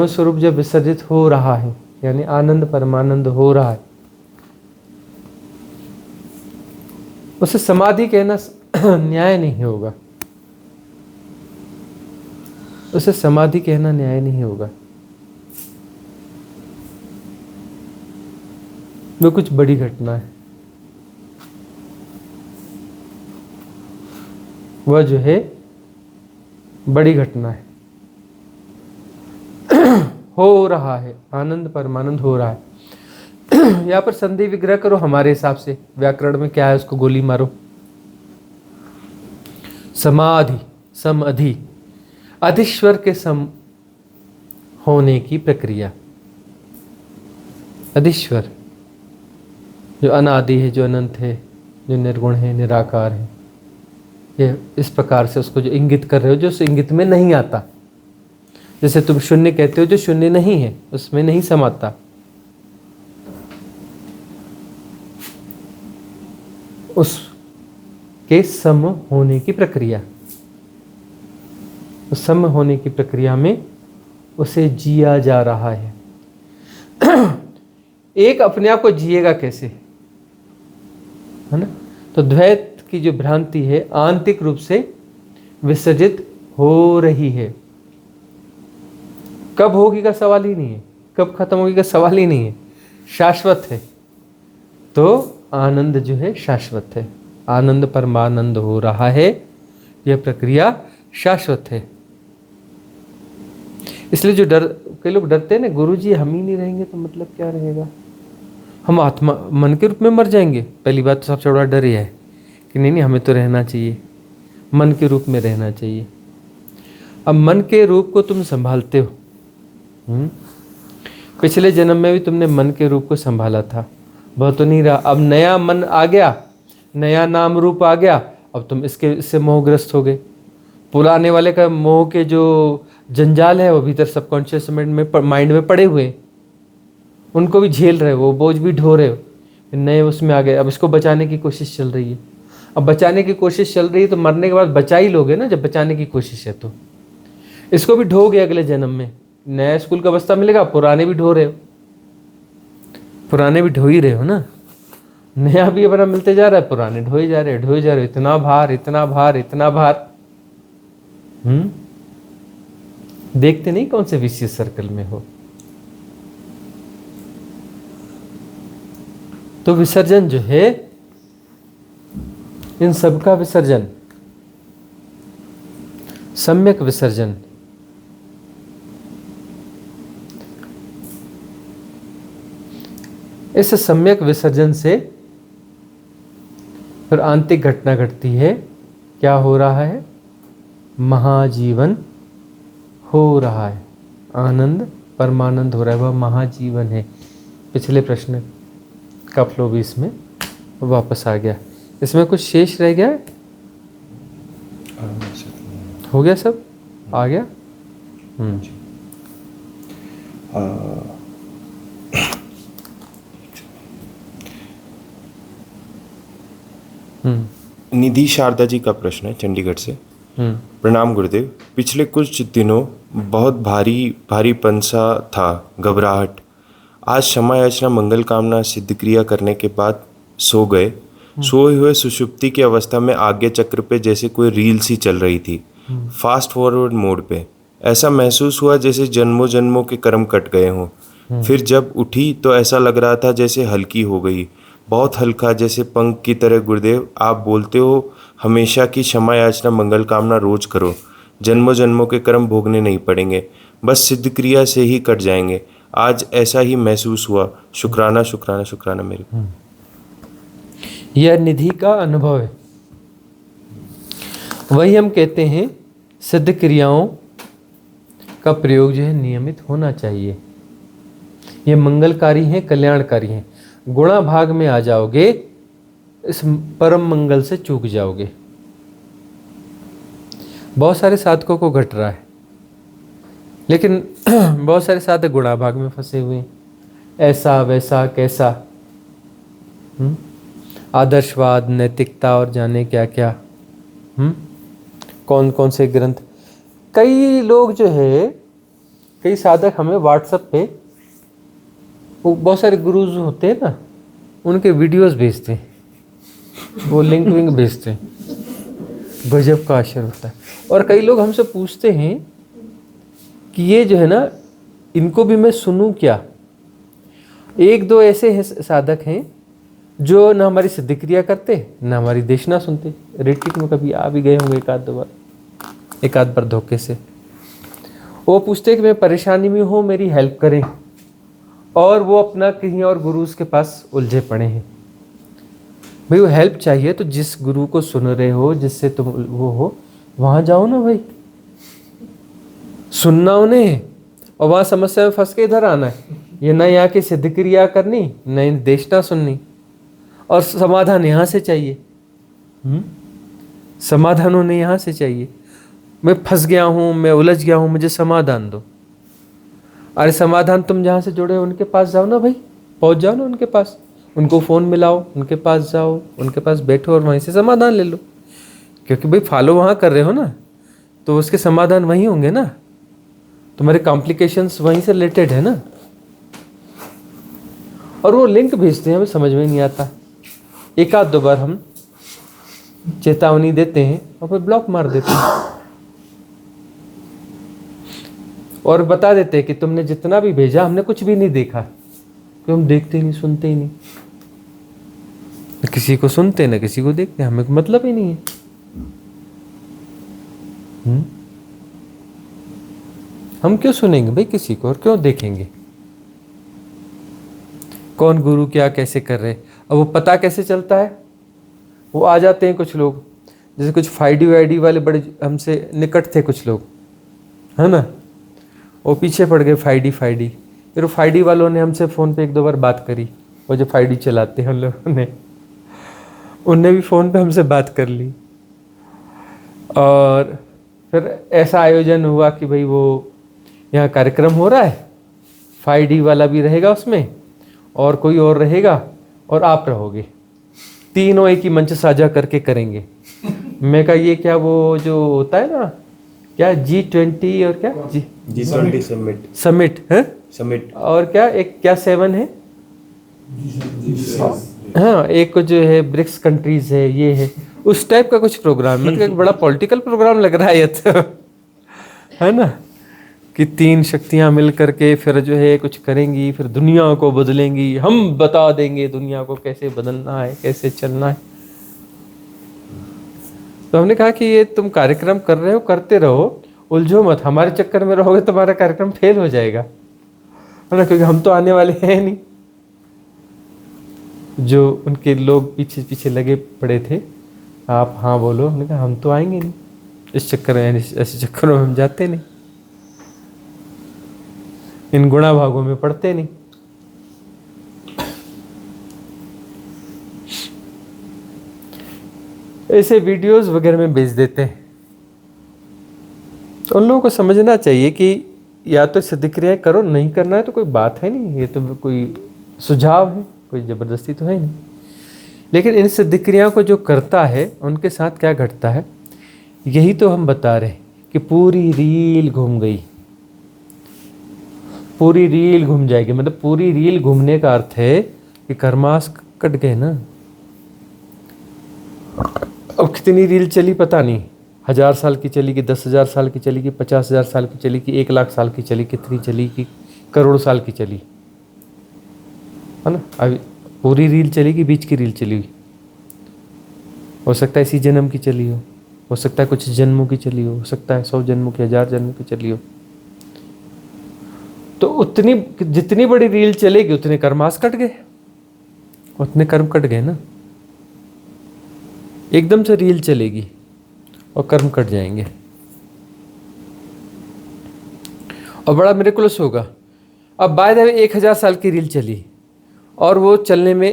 स्वरूप जब विसर्जित हो रहा है, यानी आनंद परमानंद हो रहा है, उसे समाधि कहना न्याय नहीं होगा। उसे समाधि कहना न्याय नहीं होगा। वो कुछ बड़ी घटना है। वह जो है बड़ी घटना है। हो रहा है, आनंद परमानंद हो रहा है। यहां पर संधि विग्रह करो हमारे हिसाब से, व्याकरण में क्या है उसको गोली मारो। समाधि, समअधि, अधीश्वर के सम होने की प्रक्रिया। अधीश्वर जो अनादि है, जो अनंत है, जो निर्गुण है, निराकार है, ये इस प्रकार से उसको जो इंगित कर रहे हो, जो उस इंगित में नहीं आता। जैसे तुम शून्य कहते हो, जो शून्य नहीं है, उसमें नहीं समाता। उसके सम होने की प्रक्रिया, उस सम होने की प्रक्रिया में उसे जिया जा रहा है। एक अपने आप को जिएगा कैसे, है ना? तो द्वैत की जो भ्रांति है आंतरिक रूप से विसर्जित हो रही है। कब होगी का सवाल ही नहीं है, कब खत्म होगी का सवाल ही नहीं है, शाश्वत है। तो आनंद जो है शाश्वत है, आनंद परमानंद हो रहा है, यह प्रक्रिया शाश्वत है। इसलिए जो डर, कई लोग डरते हैं ना, गुरुजी हम ही नहीं रहेंगे तो मतलब क्या रहेगा, हम आत्मा मन के रूप में मर जाएंगे। पहली बात तो सबसे बड़ा डर यह है कि नहीं हमें तो रहना चाहिए, मन के रूप में रहना चाहिए। अब मन के रूप को तुम संभालते हो, पिछले जन्म में भी तुमने मन के रूप को संभाला था, वह तो नहीं रहा। अब नया मन आ गया, नया नाम रूप आ गया, अब तुम इससे मोहग्रस्त हो गए। पुराने वाले का मोह के जो जंजाल है वो भीतर सबकॉन्शियस माइंड में पड़े हुए, उनको भी झेल रहे हो, वो बोझ भी ढो रहे हो, नए उसमें आ गए। अब इसको बचाने की कोशिश चल रही है। अब बचाने की कोशिश चल रही है तो मरने के बाद बचा ही लोगे ना, जब बचाने की कोशिश है तो। इसको भी ढोगे अगले जन्म में, नया स्कूल का बस्ता मिलेगा, पुराने भी ढो रहे हो, पुराने भी ढो ही रहे हो ना, नया भी अपना मिलते जा रहा है, पुराने ढोए जा रहे हो। इतना भार, इतना भार, इतना भार। देखते नहीं कौन से विशेष सर्कल में हो। तो विसर्जन जो है, इन सब का विसर्जन, सम्यक विसर्जन, इस सम्यक विसर्जन से फिर आंतरिक घटना घटती है। क्या हो रहा है? महाजीवन हो रहा है, आनंद परमानंद हो रहा है, वह महाजीवन है। पिछले प्रश्न का फ्लो भी इसमें वापस आ गया। इसमें कुछ शेष रह गया है? हो गया, सब आ गया। निधि शारदा जी का प्रश्न है चंडीगढ़ से। प्रणाम गुरुदेव, पिछले कुछ दिनों बहुत भारीपन सा था, घबराहट। आज क्षमा याचना मंगल कामना सिद्ध क्रिया करने के बाद सो गए। सोए हुए सुषुप्ति की अवस्था में आज्ञा चक्र पे जैसे कोई रील सी चल रही थी, फास्ट फॉरवर्ड मोड पे। ऐसा महसूस हुआ जैसे जन्मों जन्मों के कर्म कट गए हों। फिर जब उठी तो ऐसा लग रहा था जैसे हल्की हो गई। बहुत हल्का, जैसे पंख की तरह। गुरुदेव, आप बोलते हो हमेशा की क्षमा याचना मंगल कामना रोज करो, जन्मों जन्मों के कर्म भोगने नहीं पड़ेंगे, बस सिद्ध क्रिया से ही कट जाएंगे। आज ऐसा ही महसूस हुआ। शुक्राना शुक्राना शुक्राना मेरे को। यह निधि का अनुभव है। वही हम कहते हैं सिद्ध क्रियाओं का प्रयोग जो है नियमित होना चाहिए। ये मंगलकारी हैं, कल्याणकारी हैं। गुणा भाग में आ जाओगे, इस परम मंगल से चूक जाओगे। बहुत सारे साधकों को घट रहा है, लेकिन बहुत सारे साधक गुणा भाग में फंसे हुए हैं। ऐसा वैसा कैसा, आदर्शवाद, नैतिकता और जाने क्या क्या, कौन कौन से ग्रंथ। कई लोग जो है, कई साधक हमें व्हाट्सएप पे, वो बहुत सारे गुरुज होते हैं ना, उनके वीडियोस भेजते हैं, वो लिंक विंक भेजते हैं। गजब का आश्चर्य होता है। और कई लोग हमसे पूछते हैं कि ये जो है ना, इनको भी मैं सुनूं क्या। एक दो ऐसे साधक हैं जो ना हमारी सिद्ध क्रिया करते, ना हमारी देशना सुनते। रिट्रीट में कभी आ भी गए होंगे एक आध बार धोखे से। वो पूछते कि मैं परेशानी में हूँ, मेरी हेल्प करें, और वो अपना कहीं और गुरुज के पास उलझे पड़े हैं। भाई वो हेल्प चाहिए तो जिस गुरु को सुन रहे हो, जिससे तुम वो हो, वहाँ जाओ ना भाई, सुनना उन्हें, और वहाँ समस्या में फंस के इधर आना है। ये ना यहाँ की सिद्ध क्रिया करनी, न देशना सुननी, और समाधान यहाँ से चाहिए। समाधान उन्हें यहाँ से चाहिए। मैं फंस गया हूँ, मैं उलझ गया हूँ, मुझे समाधान दो। अरे समाधान तुम जहाँ से जुड़े हो उनके पास जाओ ना भाई, पहुँच जाओ ना उनके पास, उनको फ़ोन मिलाओ, उनके पास जाओ, उनके पास बैठो और वहीं से समाधान ले लो। क्योंकि भाई फॉलो वहाँ कर रहे हो ना, तो उसके समाधान वहीं होंगे ना, तुम्हारे कॉम्प्लिकेशंस वहीं से रिलेटेड है ना। और वो लिंक भेजते हैं, हमें समझ में नहीं आता। एक आध दो बार हम चेतावनी देते हैं और फिर ब्लॉक मार देते हैं, और बता देते हैं कि तुमने जितना भी भेजा हमने कुछ भी नहीं देखा, क्योंकि हम देखते ही नहीं, सुनते ही नहीं। किसी को सुनते ना किसी को देखते, हमें मतलब ही नहीं है। हम क्यों सुनेंगे भाई किसी को, और क्यों देखेंगे कौन गुरु क्या कैसे कर रहे। अब वो पता कैसे चलता है, वो आ जाते हैं कुछ लोग, जैसे कुछ फाइडी वाइडी वाले बड़े हमसे निकट थे कुछ लोग, है ना, वो पीछे पड़ गए फाइडी। फिर वो फाइडी वालों ने हमसे फ़ोन पे एक दो बार बात करी, वो जो फाइडी चलाते हैं उन लोगों ने, उनने भी फ़ोन पे हमसे बात कर ली। और फिर ऐसा आयोजन हुआ कि भाई वो यहाँ कार्यक्रम हो रहा है, फाइडी वाला भी रहेगा उसमें, और कोई और रहेगा, और आप रहोगे, तीनों एक ही मंच साझा करके करेंगे। मैं कहा ये क्या वो जो होता है ना, क्या G20 और क्या G20 समिट है, समिट, और क्या एक क्या 7 है, हाँ एक जो है ब्रिक्स कंट्रीज है, ये है, उस टाइप का कुछ प्रोग्राम। मतलब एक बड़ा पॉलिटिकल प्रोग्राम लग रहा है ये तो, है ना, कि 3 शक्तियां मिल करके फिर जो है कुछ करेंगी, फिर दुनिया को बदलेंगी, हम बता देंगे दुनिया को कैसे बदलना है, कैसे चलना है। तो हमने कहा कि ये तुम कार्यक्रम कर रहे हो, करते रहो, उलझो मत, हमारे चक्कर में रहोगे तुम्हारा कार्यक्रम फेल हो जाएगा, है ना, क्योंकि हम तो आने वाले हैं नहीं। जो उनके लोग पीछे पीछे लगे पड़े थे, आप हाँ बोलो, हमने कहा हम तो आएंगे नहीं, इस चक्कर में, ऐसे चक्करों में हम जाते नहीं, इन गुणा भागों में पढ़ते नहीं। ऐसे वीडियोस वगैरह में भेज देते हैं। तो उन लोगों को समझना चाहिए कि या तो सिद्ध क्रियाएं करो, नहीं करना है तो कोई बात है नहीं, ये तो कोई सुझाव है, कोई ज़बरदस्ती तो है नहीं। लेकिन इन सिद्ध क्रियाओं को जो करता है उनके साथ क्या घटता है, यही तो हम बता रहे हैं कि पूरी रील घूम गई, पूरी रील घूम जाएगी। मतलब पूरी रील घूमने का अर्थ है कि कर्मास कट गए ना। अब कितनी रील चली पता नहीं, 1000 साल की चली कि 10,000 साल की चली कि 50,000 साल की चली कि 1,00,000 साल की चली, कितनी चली कि करोड़ साल की चली, है ना। अभी पूरी रील चली कि बीच की रील चली हुई? हो सकता है इसी जन्म की चली हो सकता है कुछ जन्मों की चली हो सकता है 100 जन्मों की, 1000 जन्मों की चली हो। तो उतनी जितनी बड़ी रील चलेगी उतने कर्मास कट गए, उतने कर्म कट गए ना। एकदम से रील चलेगी और कर्म कट जाएंगे और बड़ा मिरेकुलस होगा। अब बाय द वे 1000 साल की रील चली और वो चलने में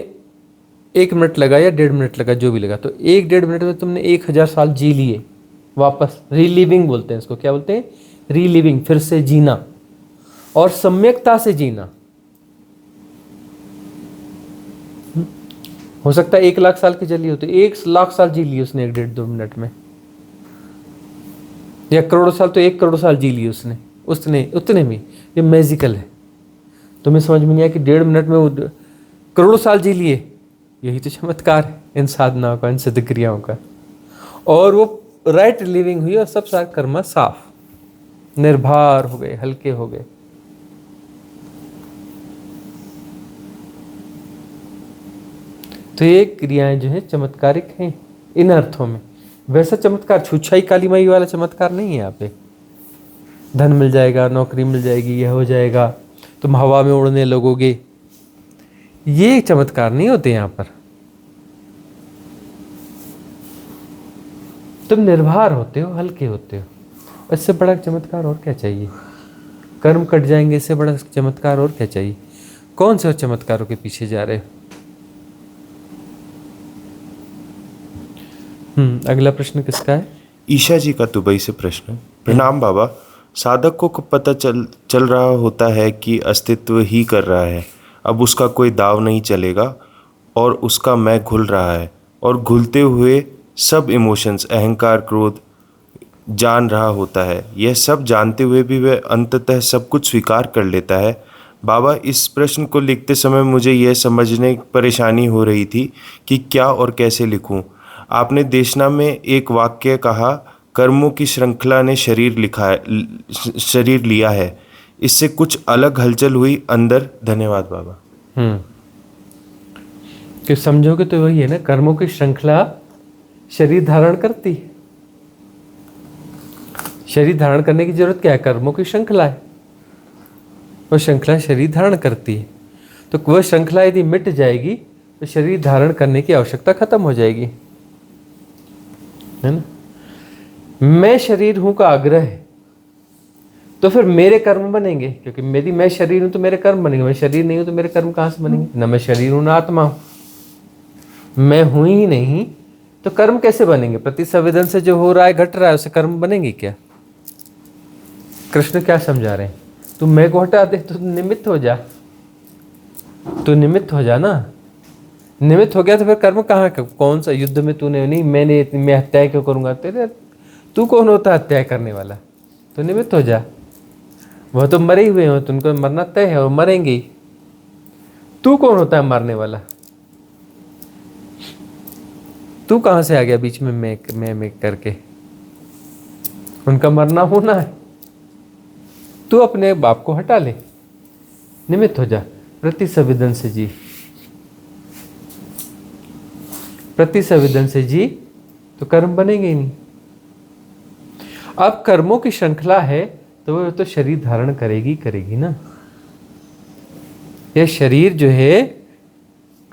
1 मिनट लगा या 1.5 मिनट लगा, जो भी लगा, तो 1-1.5 मिनट में तुमने 1000 साल जी लिए वापस। रीलिविंग बोलते हैं इसको। क्या बोलते हैं? रीलिविंग, फिर से जीना और सम्यकता से जीना। हो सकता है 1 लाख साल की चली हो तो 1 लाख साल जी ली उसने 1-1.5-2 मिनट में, या करोड़ों साल तो 1 करोड़ साल जी ली उसने उतने में। ये मैजिकल है। तुम्हें समझ में नहीं आया कि 1.5 मिनट में वो करोड़ों साल जी लिए? यही तो चमत्कार है इन साधनाओं का, इन सिद्ध क्रियाओं का। और वो राइट लिविंग हुई और सब सारे कर्म साफ, निर्भर हो गए, हल्के हो गए। तो ये क्रियाएं जो है चमत्कारिक हैं इन अर्थों में। वैसा चमत्कार छुछाई काली माई वाला चमत्कार नहीं है यहाँ पे। धन मिल जाएगा, नौकरी मिल जाएगी, यह हो जाएगा, तुम हवा में उड़ने लगोगे, ये चमत्कार नहीं होते यहाँ पर। तुम निर्भर होते हो, हल्के होते हो। इससे बड़ा चमत्कार और क्या चाहिए? कर्म कट जाएंगे, इससे बड़ा चमत्कार और क्या चाहिए? कौन से चमत्कारों के पीछे जा रहे हो? अगला प्रश्न किसका है? ईशा जी का दुबई से प्रश्न है। प्रणाम बाबा, साधक को पता चल रहा होता है कि अस्तित्व ही कर रहा है, अब उसका कोई दाव नहीं चलेगा और उसका मैं घुल रहा है और घुलते हुए सब इमोशंस, अहंकार, क्रोध जान रहा होता है। यह सब जानते हुए भी वह अंततः सब कुछ स्वीकार कर लेता है। बाबा, इस प्रश्न को लिखते समय मुझे यह समझने परेशानी हो रही थी कि क्या और कैसे लिखूं। आपने देशना में एक वाक्य कहा, कर्मों की श्रृंखला ने शरीर लिया है। इससे कुछ अलग हलचल हुई अंदर। धन्यवाद बाबा। कि समझोगे तो वही है ना, कर्मों की श्रृंखला शरीर धारण करती है। शरीर धारण करने की जरूरत क्या है? कर्मों की श्रृंखला है, वो श्रृंखला शरीर धारण करती है। तो वह श्रृंखला यदि मिट जाएगी तो शरीर धारण करने की आवश्यकता खत्म हो जाएगी, है ना। मैं शरीर हूं का आग्रह है तो फिर मेरे कर्म बनेंगे, क्योंकि मैं शरीर हूं तो मेरे कर्म बनेंगे। मैं शरीर नहीं हूं तो मेरे कर्म कहां से बनेंगे? ना मैं शरीर हूं ना आत्मा हूं। मैं हूं ही नहीं तो कर्म कैसे बनेंगे? प्रतिसंवेदन से जो हो रहा है, घट रहा है, उससे कर्म बनेंगे क्या? कृष्ण क्या समझा रहे हैं? तू मैं को हटा दे, तू निमित्त हो जा, तू निमित्त हो जा ना। निमित्त हो गया तो फिर कर्म कहाँ? कौन सा युद्ध में तूने नहीं, मैं हत्या क्यों करूंगा? तेरे तू कौन होता है हत्या करने वाला? तो निमित्त हो जा। वह तो मरे ही हुए हो, तुमको मरना तय है और मरेंगे ही। तू कौन होता है मारने वाला? तू कहां से आ गया बीच में मैं करके? उनका मरना होना है, तू अपने बाप को हटा ले, निमित्त हो जा। प्रतिसंवेदन से जी, प्रतिसंवेदन से जी तो कर्म बनेंगे ही नहीं। अब कर्मों की श्रृंखला है तो वह तो शरीर धारण करेगी ना। यह शरीर जो है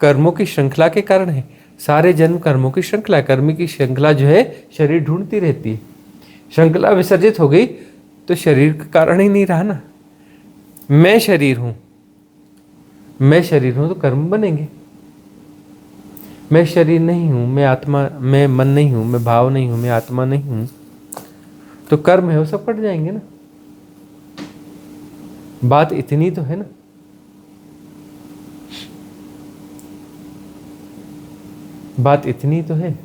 कर्मों की श्रृंखला के कारण है। सारे जन्म कर्मों की श्रृंखला, कर्म की श्रृंखला जो है शरीर ढूंढती रहती है। श्रृंखला विसर्जित हो गई तो शरीर का कारण ही नहीं रहा ना। मैं शरीर हूं तो कर्म बनेंगे। मैं शरीर नहीं हूं, मैं आत्मा, मैं मन नहीं हूं, मैं भाव नहीं हूं, मैं आत्मा नहीं हूं, तो कर्म है वो सब कट जाएंगे ना। बात इतनी तो है ना। बात इतनी तो है।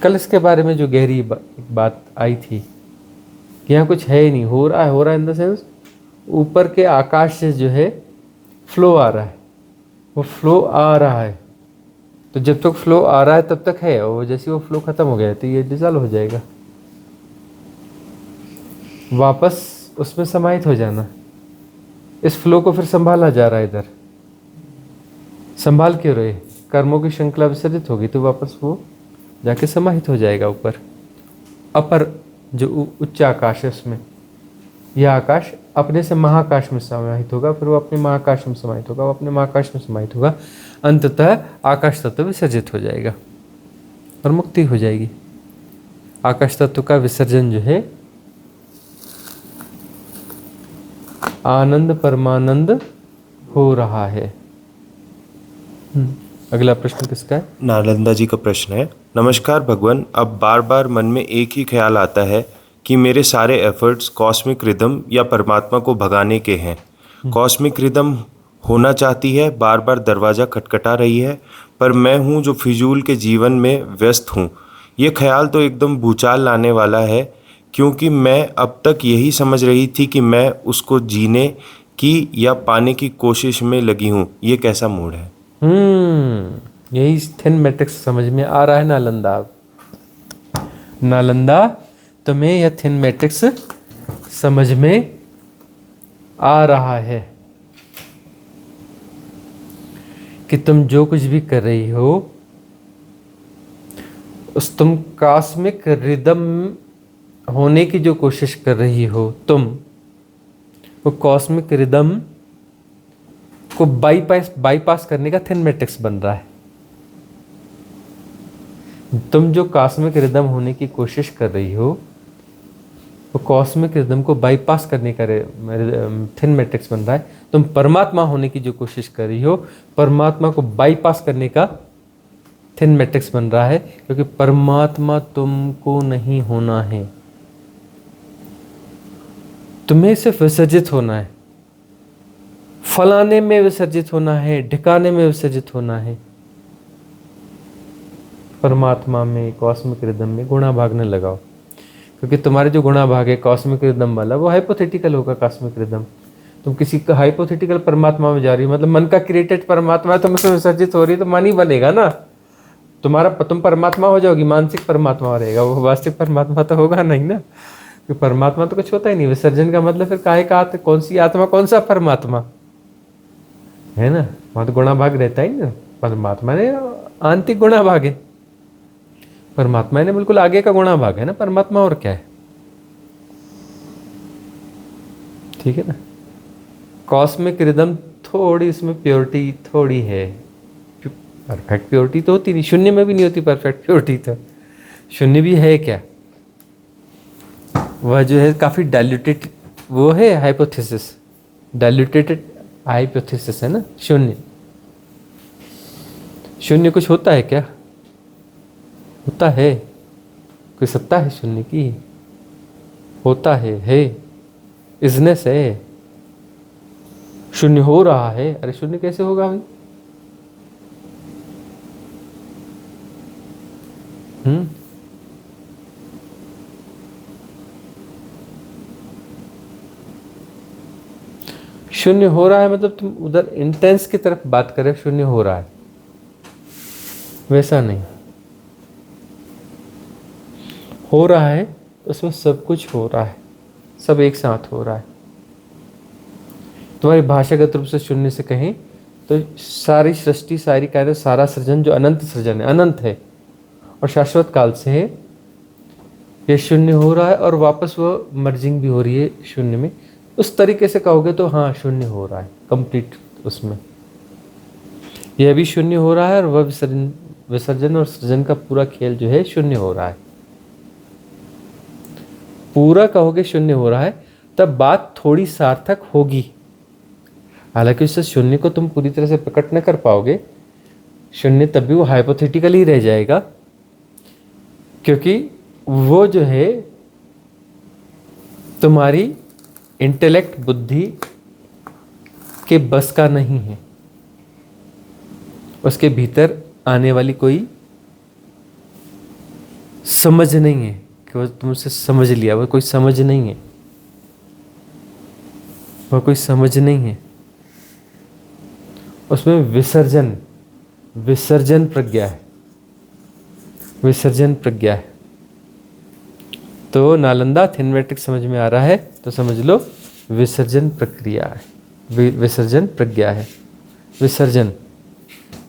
कल इसके बारे में जो गहरी बात आई थी कि यहाँ कुछ है ही नहीं, हो रहा है इन द सेंस ऊपर के आकाश से जो है फ्लो आ रहा है, वो फ्लो आ रहा है। तो जब तक फ्लो आ रहा है तब तक है, और जैसे वो फ्लो खत्म हो गया तो ये डिसॉल्व हो जाएगा, वापस उसमें समाहित हो जाना। इस फ्लो को फिर संभाला जा रहा है इधर। संभाल क्यों रहे? कर्मों की श्रृंखला विसर्जित होगी तो वापस वो जाके समाहित हो जाएगा ऊपर। अपर जो उच्च आकाश है उसमें, यह आकाश अपने से महाकाश में समाहित होगा, फिर वो अपने महाकाश में समाहित होगा, वो अपने महाकाश में समाहित होगा, अंततः आकाश तत्व विसर्जित हो जाएगा और मुक्ति हो जाएगी। आकाश तत्व का विसर्जन जो है आनंद परमानंद हो रहा है। अगला प्रश्न किसका है? नालंदा जी का प्रश्न है, नमस्कार भगवान, अब बार बार मन में एक ही ख्याल आता है कि मेरे सारे एफर्ट्स कॉस्मिक रिदम या परमात्मा को भगाने के हैं। कॉस्मिक रिदम होना चाहती है, बार बार दरवाज़ा खटखटा रही है, पर मैं हूँ जो फिजूल के जीवन में व्यस्त हूँ। ये ख्याल तो एकदम भूचाल लाने वाला है, क्योंकि मैं अब तक यही समझ रही थी कि मैं उसको जीने की या पाने की कोशिश में लगी हूँ। ये कैसा मूड है? यही थिन मैट्रिक्स समझ में आ रहा है नालंदा। नालंदा, तुम्हें यह थिन मैट्रिक्स समझ में आ रहा है कि तुम जो कुछ भी कर रही हो उस तुम कॉस्मिक रिदम होने की जो कोशिश कर रही हो, तुम वो कॉस्मिक रिदम को बाईपास करने का थिन मैट्रिक्स बन रहा है। तुम जो कॉस्मिक रिदम होने की कोशिश कर रही हो वो कॉस्मिक रिदम को बाईपास करने का थिन मैट्रिक्स बन रहा है। तुम परमात्मा होने की जो कोशिश कर रही हो, परमात्मा को बाईपास करने का थिन मैट्रिक्स बन रहा है, क्योंकि परमात्मा तुमको नहीं होना है, तुम्हें सिर्फ विसर्जित होना है, फलाने में विसर्जित होना है, ढिकाने में विसर्जित होना है। परमात्मा में, कॉस्मिक रिदम में गुणा भाग न लगाओ, क्योंकि तुम्हारे जो गुणा भाग है कॉस्मिक रिदम वाला वो हाइपोथेटिकल होगा। कॉस्मिक रिदम तुम किसी का हाइपोथेटिकल परमात्मा में जा रही हो, मतलब मन का क्रिएटेड परमात्मा है, तुम उसमें विसर्जित हो रही है तो मन ही बनेगा ना तुम्हारा। तुम परमात्मा हो जाओगी, मानसिक परमात्मा रहेगा, वो वास्तविक परमात्मा तो होगा नहीं ना, क्योंकि परमात्मा तो कुछ होता ही नहीं। विसर्जन का मतलब फिर काहे का कौन सी आत्मा, कौन सा परमात्मा है ना, वहां तो गुणा भाग रहता ही ना। परमात्मा ने आंतरिक गुणा भाग है, परमात्मा ने बिल्कुल आगे का गुणा भाग है ना परमात्मा, और क्या है, ठीक है ना। कॉस्मिक रिदम थोड़ी इसमें प्योरिटी थोड़ी है, परफेक्ट प्योरिटी तो होती नहीं, शून्य में भी नहीं होती परफेक्ट प्योरिटी, तो शून्य भी है क्या, वह जो है काफी डाइल्यूटेड, वो है हाइपोथेसिस, डाइल्यूटेटेड हाइपोथेसिस है ना। शून्य, शून्य कुछ होता है क्या? होता है, कोई सत्ता है शून्य की? होता है, इजनेस है, शून्य हो रहा है। अरे शून्य कैसे होगा भाई? शून्य हो रहा है मतलब तुम उधर इंटेंस की तरफ बात कर रहे हो, शून्य हो रहा है, वैसा नहीं हो रहा है। उसमें सब कुछ हो रहा है, सब एक साथ हो रहा है। तुम्हारी भाषागत रूप से शून्य से कहें तो सारी सृष्टि, सारी कार्य, सारा सृजन जो अनंत सृजन है, अनंत है और शाश्वत काल से है, ये शून्य हो रहा है और वापस वो मर्जिंग भी हो रही है शून्य में। उस तरीके से कहोगे तो हाँ शून्य हो रहा है कंप्लीट, उसमें यह भी शून्य हो रहा है और वह विसर्जन और सृजन का पूरा खेल जो है शून्य हो रहा है। पूरा कहोगे शून्य हो रहा है तब बात थोड़ी सार्थक होगी, हालांकि उस शून्य को तुम पूरी तरह से प्रकट न कर पाओगे। शून्य तब भी वो हाइपोथेटिकल ही रह जाएगा, क्योंकि वो जो है तुम्हारी इंटेलेक्ट, बुद्धि के बस का नहीं है, उसके भीतर आने वाली कोई समझ नहीं है कि वो तुमसे समझ लिया, वो कोई समझ नहीं है, वो कोई समझ नहीं है। उसमें विसर्जन, विसर्जन प्रज्ञा है, विसर्जन प्रज्ञा है। तो नालंदा थिन मैट्रिक्स समझ में आ रहा है तो समझ लो विसर्जन प्रक्रिया है, विसर्जन प्रज्ञा है। विसर्जन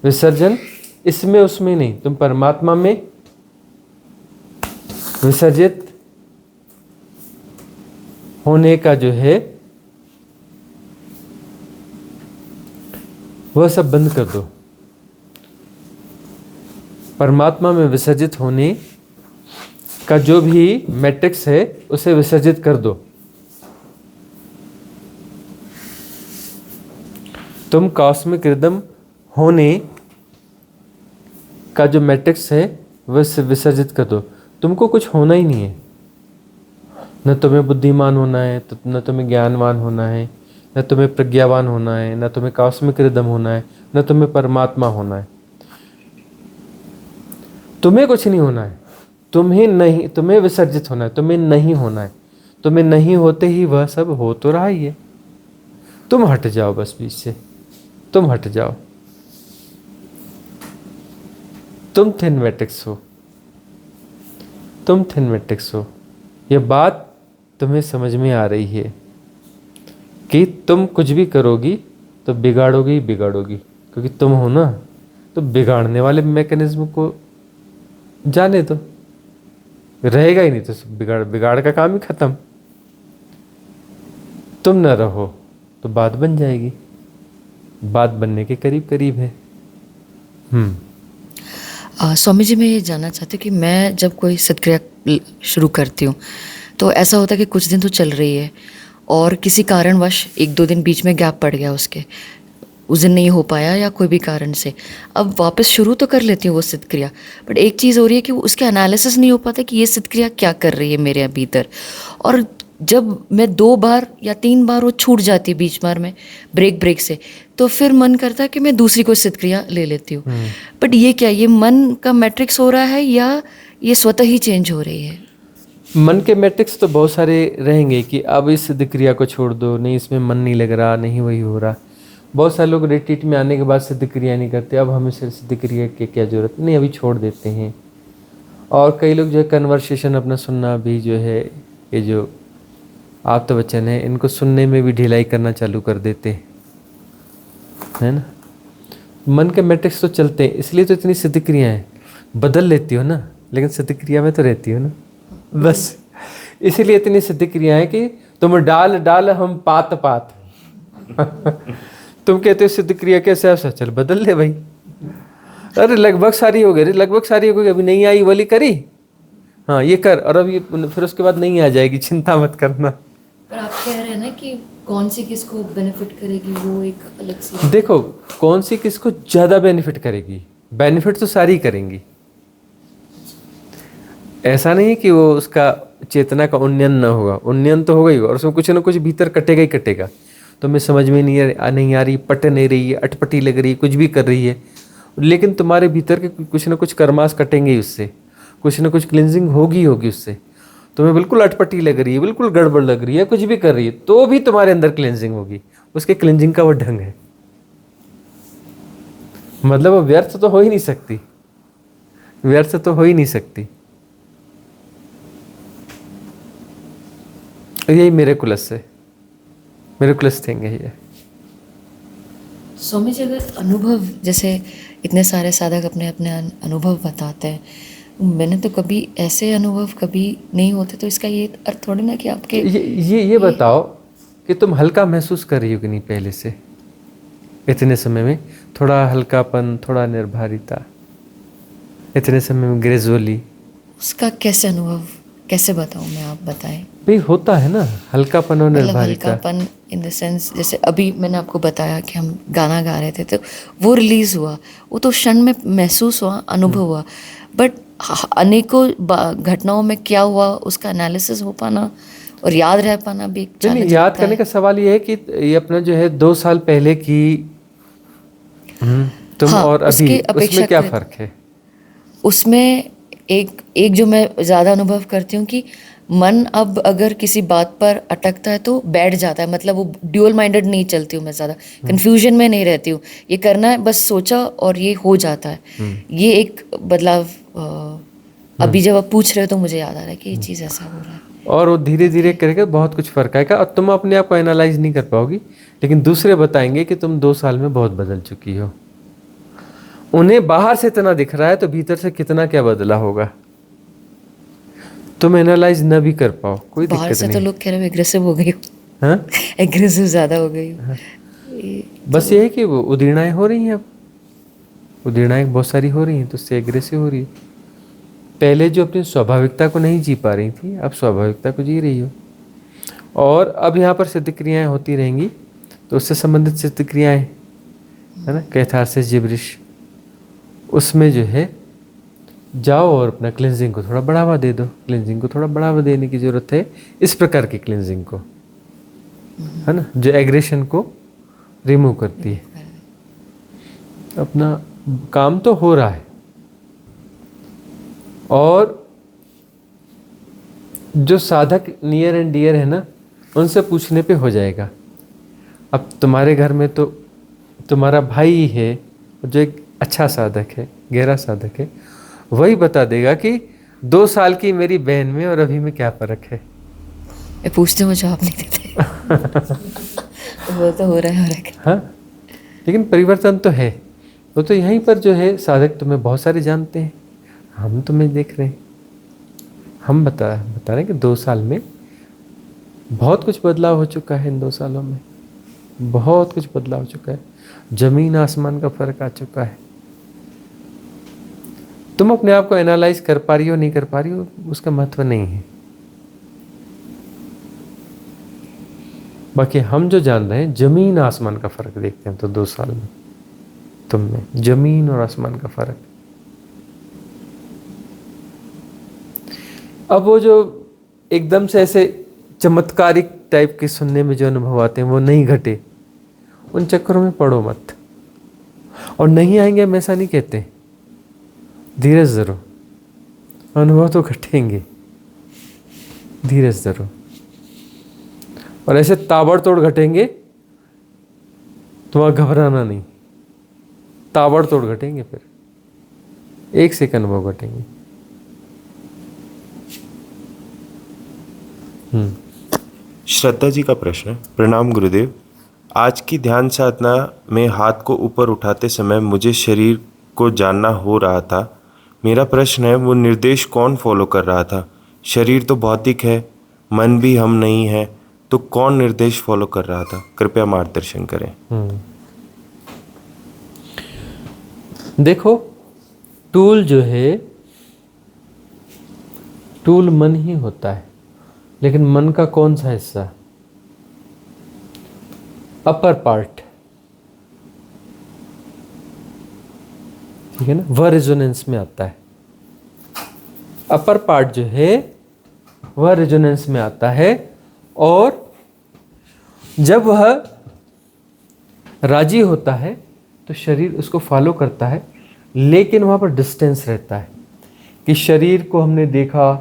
विसर्जन इसमें उसमें नहीं, तुम परमात्मा में विसर्जित होने का जो है वह सब बंद कर दो। परमात्मा में विसर्जित होने का जो भी मैट्रिक्स है उसे विसर्जित कर दो। तुम कॉस्मिक रिदम होने का जो मैट्रिक्स है वह विसर्जित कर दो। तुमको कुछ होना ही नहीं है, न तुम्हें बुद्धिमान होना है, न तुम्हें ज्ञानवान होना है, न तुम्हें प्रज्ञावान होना है, न तुम्हें कॉस्मिक रिदम होना है, न तुम्हें परमात्मा होना है। तुम्हें कुछ नहीं होना है, तुम्हें विसर्जित होना है, तुम्हें नहीं होना है। तुम्हें नहीं होते ही वह सब हो तो रहा ही है। तुम हट जाओ बस बीच से, तुम हट जाओ। तुम थिन मैट्रिक्स हो, तुम थिन मैट्रिक्स हो। यह बात तुम्हें समझ में आ रही है कि तुम कुछ भी करोगी तो बिगाड़ोगी ही बिगाड़ोगी, क्योंकि तुम हो ना। तो बिगाड़ने वाले मैकेनिज्म को जाने दो, रहेगा ही नहीं तो बिगाड़ का काम ही खत्म। तुम न रहो तो बात बन जाएगी, बात बनने के करीब करीब है। स्वामी जी, मैं ये जानना चाहती हूँ कि मैं जब कोई सत्क्रिया शुरू करती हूँ तो ऐसा होता है कि कुछ दिन तो चल रही है और किसी कारणवश 1-2 दिन बीच में गैप पड़ गया, उस दिन नहीं हो पाया या कोई भी कारण से, अब वापस शुरू तो कर लेती हूँ वो सत्क्रिया। बट एक चीज़ हो रही है कि उसके एनालिसिस नहीं हो पाता कि ये सत्क्रिया क्या कर रही है मेरे भीतर। और जब मैं 2 बार या 3 बार वो छूट जाती है बीच बार में ब्रेक से, तो फिर मन करता है कि मैं दूसरी कोई सत्क्रिया ले लेती हूँ। बट ये क्या, ये मन का मैट्रिक्स हो रहा है या ये स्वतः ही चेंज हो रही है? मन के मैट्रिक्स तो बहुत सारे रहेंगे कि अब इस सिद्ध क्रिया को छोड़ दो, नहीं इसमें मन नहीं लग रहा, नहीं वही हो रहा। बहुत सारे लोग रिट्रीट में आने के बाद सिद्ध क्रिया नहीं करते, अब हमें सिद्ध क्रिया की क्या जरूरत नहीं, अभी छोड़ देते हैं। और कई लोग जो है कन्वर्सेशन अपना सुनना भी जो है, ये जो आप्त वचन है इनको सुनने में भी ढिलाई करना चालू कर देते है ना। मन के मैट्रिक्स तो चलते हैं, इसलिए तो इतनी सिद्ध क्रियाएं बदल लेती हो ना, लेकिन सिद्ध क्रिया में तो रहती हो ना बस। इसीलिए इतनी सिद्ध क्रियाएं कि तुम डाल डाल हम पात पात तुम कहते हो सिद्ध क्रिया कैसे, ऐसा चल बदल ले भाई। अरे लगभग सारी हो गई, लगभग सारी हो गई, अभी नहीं आई वाली करी, हाँ ये कर, और अब ये फिर उसके बाद नहीं आ जाएगी, चिंता मत करना। पर आप कह रहे हैं ना कि कौन सी किसको बेनिफिट करेगी, वो एक अलग सी। देखो कौन सी किसको ज़्यादा बेनिफिट करेगी, बेनिफिट तो सारी करेंगी। ऐसा नहीं कि वो उसका चेतना का उन्नयन न होगा, उन्नयन तो होगा ही, और उसमें कुछ ना कुछ भीतर कटेगा ही कटेगा। तो मैं समझ में नहीं आ रही, पट नहीं रही है, अटपटी लग रही है, कुछ भी कर रही है, लेकिन तुम्हारे भीतर के कुछ ना कुछ कर्मास कटेंगे उससे, कुछ ना कुछ क्लिनजिंग होगी उससे। तुम्हें बिल्कुल अटपटी लग रही है, बिल्कुल गड़बड़ लग रही है, कुछ भी कर रही है, तो भी तुम्हारे अंदर क्लिनजिंग होगी। उसके क्लिनजिंग का वो ढंग है, मतलब वो व्यर्थ तो हो ही नहीं सकती, व्यर्थ तो हो ही नहीं सकती। यही मेरे कुलस है, मेरे कुलस थिंग है ये। स्वामी जी, अगर अनुभव, जैसे इतने सारे साधक अपने अपने अनुभव बताते हैं, मैंने तो कभी ऐसे अनुभव कभी नहीं होते, तो इसका ये अर्थ थोड़ी ना कि आपके ये बताओ कि तुम हल्का महसूस कर रही हो कि नहीं पहले से, इतने समय में थोड़ा हल्कापन, थोड़ा निर्भरता, इतने समय में ग्रेजुअली। उसका कैसे अनुभव कैसे बताऊं मैं, आप बताएं। भाई होता है ना हल्कापन और निर्भरता। हल्कापन इन द सेंस, जैसे अभी मैंने आपको बताया कि हम गाना गा रहे थे तो वो रिलीज हुआ, वो तो क्षण में महसूस हुआ, अनुभव हुआ। बट अनेकों घटनाओं में क्या हुआ उसका एनालिसिस हो पाना और याद रह पाना भी एक चैलेंज। याद करने का सवाल ये है कि ये अपना जो है 2 साल पहले की तुम और अभी, उसमें क्या फर्क है? उसमें एक जो मैं ज़्यादा अनुभव करती हूँ कि मन अब अगर किसी बात पर अटकता है तो बैठ जाता है, मतलब वो ड्यूअल माइंडेड नहीं चलती हूँ मैं, ज़्यादा कंफ्यूजन में नहीं रहती हूँ, ये करना है बस सोचा और ये हो जाता है। ये एक बदलाव अभी जब आप पूछ रहे हो तो मुझे याद आ रहा है कि ये चीज़ ऐसा हो रहा है। और वो धीरे धीरे करके बहुत कुछ फर्क आएगा, और तुम अपने आप को एनालाइज नहीं कर पाओगी, लेकिन दूसरे बताएंगे कि तुम 2 साल में बहुत बदल चुकी हो। उन्हें बाहर से इतना दिख रहा है तो भीतर से कितना क्या बदला होगा, तुम एनालाइज न भी कर पाओ, कोई बाहर दिक्कत से तो नहीं। लोग कह रहे हैं एग्रेसिव हो गई, हाँ, एग्रेसिव ज़्यादा हो गई। बस ये है कि वो उदीर्णाएं हो रही हैं, अब उदीर्णाएं बहुत सारी हो रही हैं तो उससे एग्रेसिव हो रही है। पहले जो अपनी स्वाभाविकता को नहीं जी पा रही थी, अब स्वाभाविकता को जी रही हो। और अब यहाँ पर सिद्ध क्रियाएँ होती रहेंगी, तो उससे संबंधित सिद्ध क्रियाएँ है ना, कैथारसिस, जिब्रिश, उसमें जो है जाओ और अपना क्लिनजिंग को थोड़ा बढ़ावा दे दो। क्लिनजिंग को थोड़ा बढ़ावा देने की ज़रूरत है, इस प्रकार की क्लिनजिंग को, है ना, जो एग्रेशन को रिमूव करती है। अपना काम तो हो रहा है, और जो साधक नियर एंड डियर है ना, उनसे पूछने पे हो जाएगा। अब तुम्हारे घर में तो तुम्हारा भाई है जो एक अच्छा साधक है, गहरा साधक है, वही बता देगा कि 2 साल की मेरी बहन में और अभी में क्या फ़र्क है। मैं पूछते हूँ, जवाब नहीं देते। वो तो हो रहा है। हाँ, लेकिन परिवर्तन तो है। वो तो यहीं पर जो है साधक तुम्हें बहुत सारे जानते हैं, हम तुम्हें देख रहे हैं। हम बता रहे हैं कि 2 साल में बहुत कुछ बदलाव हो चुका है। इन 2 सालों में बहुत कुछ बदलाव हो चुका है, जमीन आसमान का फर्क आ चुका है। तुम अपने आप को एनालाइज कर पा रही हो नहीं कर पा रही हो, उसका महत्व नहीं है। बाकी हम जो जान रहे हैं, जमीन आसमान का फर्क देखते हैं। तो 2 साल में तुम में जमीन और आसमान का फर्क। अब वो जो एकदम से ऐसे चमत्कारिक टाइप के सुनने में जो अनुभव आते हैं, वो नहीं घटे, उन चक्करों में पड़ो मत। और नहीं आएंगे हम ऐसा नहीं कहते, धीरज धरो, अनुभव तो घटेंगे, धीरज धरो। और ऐसे ताबड़तोड़ घटेंगे, तुम्हारा घबराना नहीं, ताबड़तोड़ घटेंगे, फिर एक से एक अनुभव घटेंगे। श्रद्धा जी का प्रश्न है। प्रणाम गुरुदेव, आज की ध्यान साधना में हाथ को ऊपर उठाते समय मुझे शरीर को जानना हो रहा था। मेरा प्रश्न है, वो निर्देश कौन फॉलो कर रहा था? शरीर तो भौतिक है, मन भी हम नहीं है, तो कौन निर्देश फॉलो कर रहा था? कृपया मार्गदर्शन करें। देखो, टूल जो है, टूल मन ही होता है, लेकिन मन का कौन सा हिस्सा? अपर पार्ट, ठीक है ना, वह रेजोनेंस में आता है। अपर पार्ट जो है वह रेजोनेंस में आता है, और जब वह राजी होता है तो शरीर उसको फॉलो करता है, लेकिन वहाँ पर डिस्टेंस रहता है कि शरीर को हमने देखा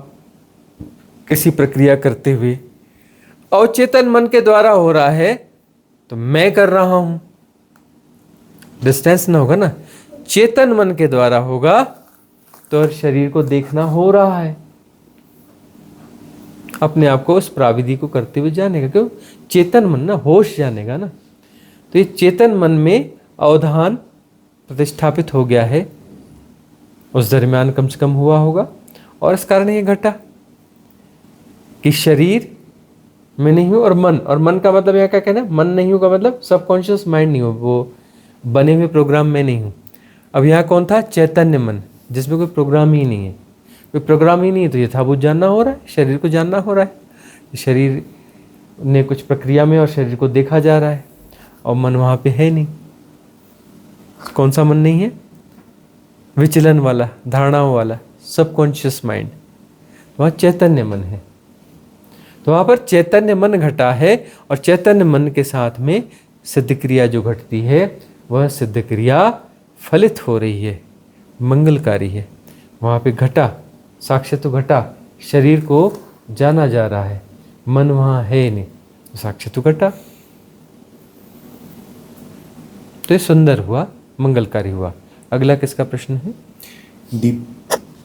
किसी प्रक्रिया करते हुए, अवचेतन मन के द्वारा हो रहा है तो मैं कर रहा हूं, डिस्टेंस ना होगा ना। चेतन मन के द्वारा होगा तो शरीर को देखना हो रहा है, अपने आप को उस प्राविधि को करते हुए जानेगा। क्यों? चेतन मन ना, होश जानेगा ना। तो ये चेतन मन में अवधान प्रतिष्ठापित हो गया है, उस दरमियान कम से कम हुआ होगा, और इस कारण ये घटा कि शरीर में नहीं हूँ, और मन का मतलब यहाँ क्या कहना है? मन नहीं हूँ का मतलब सबकॉन्शियस माइंड नहीं हो, वो बने हुए प्रोग्राम में नहीं हूँ। अब यहाँ कौन था? चैतन्य मन, जिसमें कोई प्रोग्राम ही नहीं है। कोई प्रोग्राम ही नहीं है तो यथाभूत जानना हो रहा है, शरीर को जानना हो रहा है। शरीर ने कुछ प्रक्रिया में और शरीर को देखा जा रहा है, और मन वहाँ पे है नहीं। कौन सा मन नहीं है? विचलन वाला, धारणाओं वाला, सबकॉन्शियस माइंड। वहाँ चैतन्य मन है। तो वहाँ पर चैतन्य मन घटा है, और चैतन्य मन के साथ में सिद्ध क्रिया जो घटती है, वह सिद्ध क्रिया फलित हो रही है, मंगलकारी है। वहाँ पे घटा, साक्ष्य तो घटा, शरीर को जाना जा रहा है, मन वहाँ है नहीं, साक्ष्य तो घटा। तो ये सुंदर हुआ, मंगलकारी हुआ। अगला किसका प्रश्न है?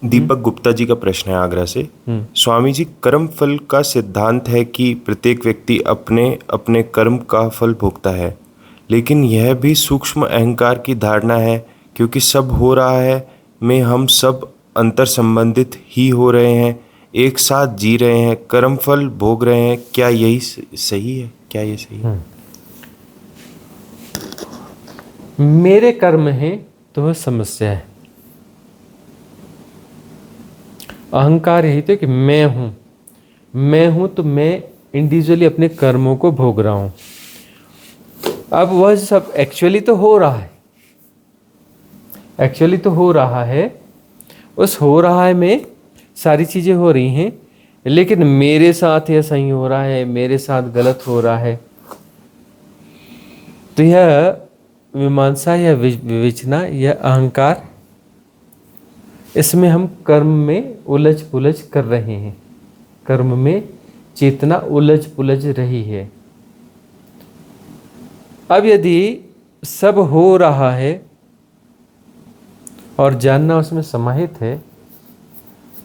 दीपक गुप्ता जी का प्रश्न है आगरा से। स्वामी जी, कर्म फल का सिद्धांत है कि प्रत्येक व्यक्ति अपने अपने कर्म का फल भोगता है, लेकिन यह भी सूक्ष्म अहंकार की धारणा है क्योंकि सब हो रहा है में हम सब अंतर संबंधित ही हो रहे हैं, एक साथ जी रहे हैं, कर्मफल भोग रहे हैं। क्या यही सही है? क्या ये सही है? मेरे कर्म हैं तो वह समस्या है। अहंकार यही तो कि मैं हूं तो मैं इंडिविजुअली अपने कर्मों को भोग रहा हूं। अब वह सब एक्चुअली तो हो रहा है, उस हो रहा है में सारी चीजें हो रही हैं, लेकिन मेरे साथ यह सही हो रहा है, मेरे साथ गलत हो रहा है। तो यह मीमांसा या विवेचना या अहंकार, इसमें हम कर्म में उलझ पुलझ कर रहे हैं, कर्म में चेतना उलझ पुलझ रही है। अब यदि सब हो रहा है और जानना उसमें समाहित है,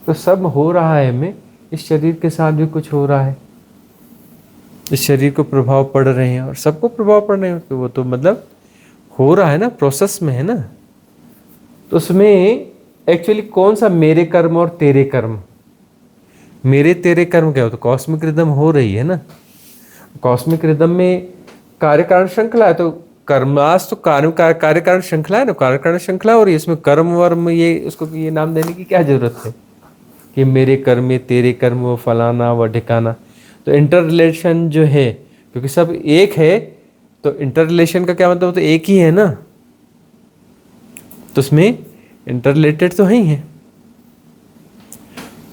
तो सब हो रहा है में इस शरीर के साथ भी कुछ हो रहा है, इस शरीर को प्रभाव पड़ रहे हैं और सबको प्रभाव पड़ रहे हैं, तो वो तो मतलब हो रहा है ना, प्रोसेस में है ना। तो उसमें एक्चुअली कौन सा मेरे कर्म और तेरे कर्म, मेरे तेरे कर्म क्या हो, तो कॉस्मिक रिदम हो रही है ना। कॉस्मिक रिदम में कार्य कारण श्रृंखला है, तो कर्मास तो कार्य कारण श्रृंखला है ना, कार्य कारण श्रृंखला हो रही है। इसमें कर्म वर्म ये उसको ये नाम देने की क्या जरूरत है कि मेरे कर्म में तेरे कर्म, वो फलाना व ठिकाना। तो इंटर रिलेशन जो है, क्योंकि सब एक है, तो इंटर रिलेशन का क्या मतलब, तो एक ही है ना, तो उसमें इंटर रिलेटेड तो है ही है।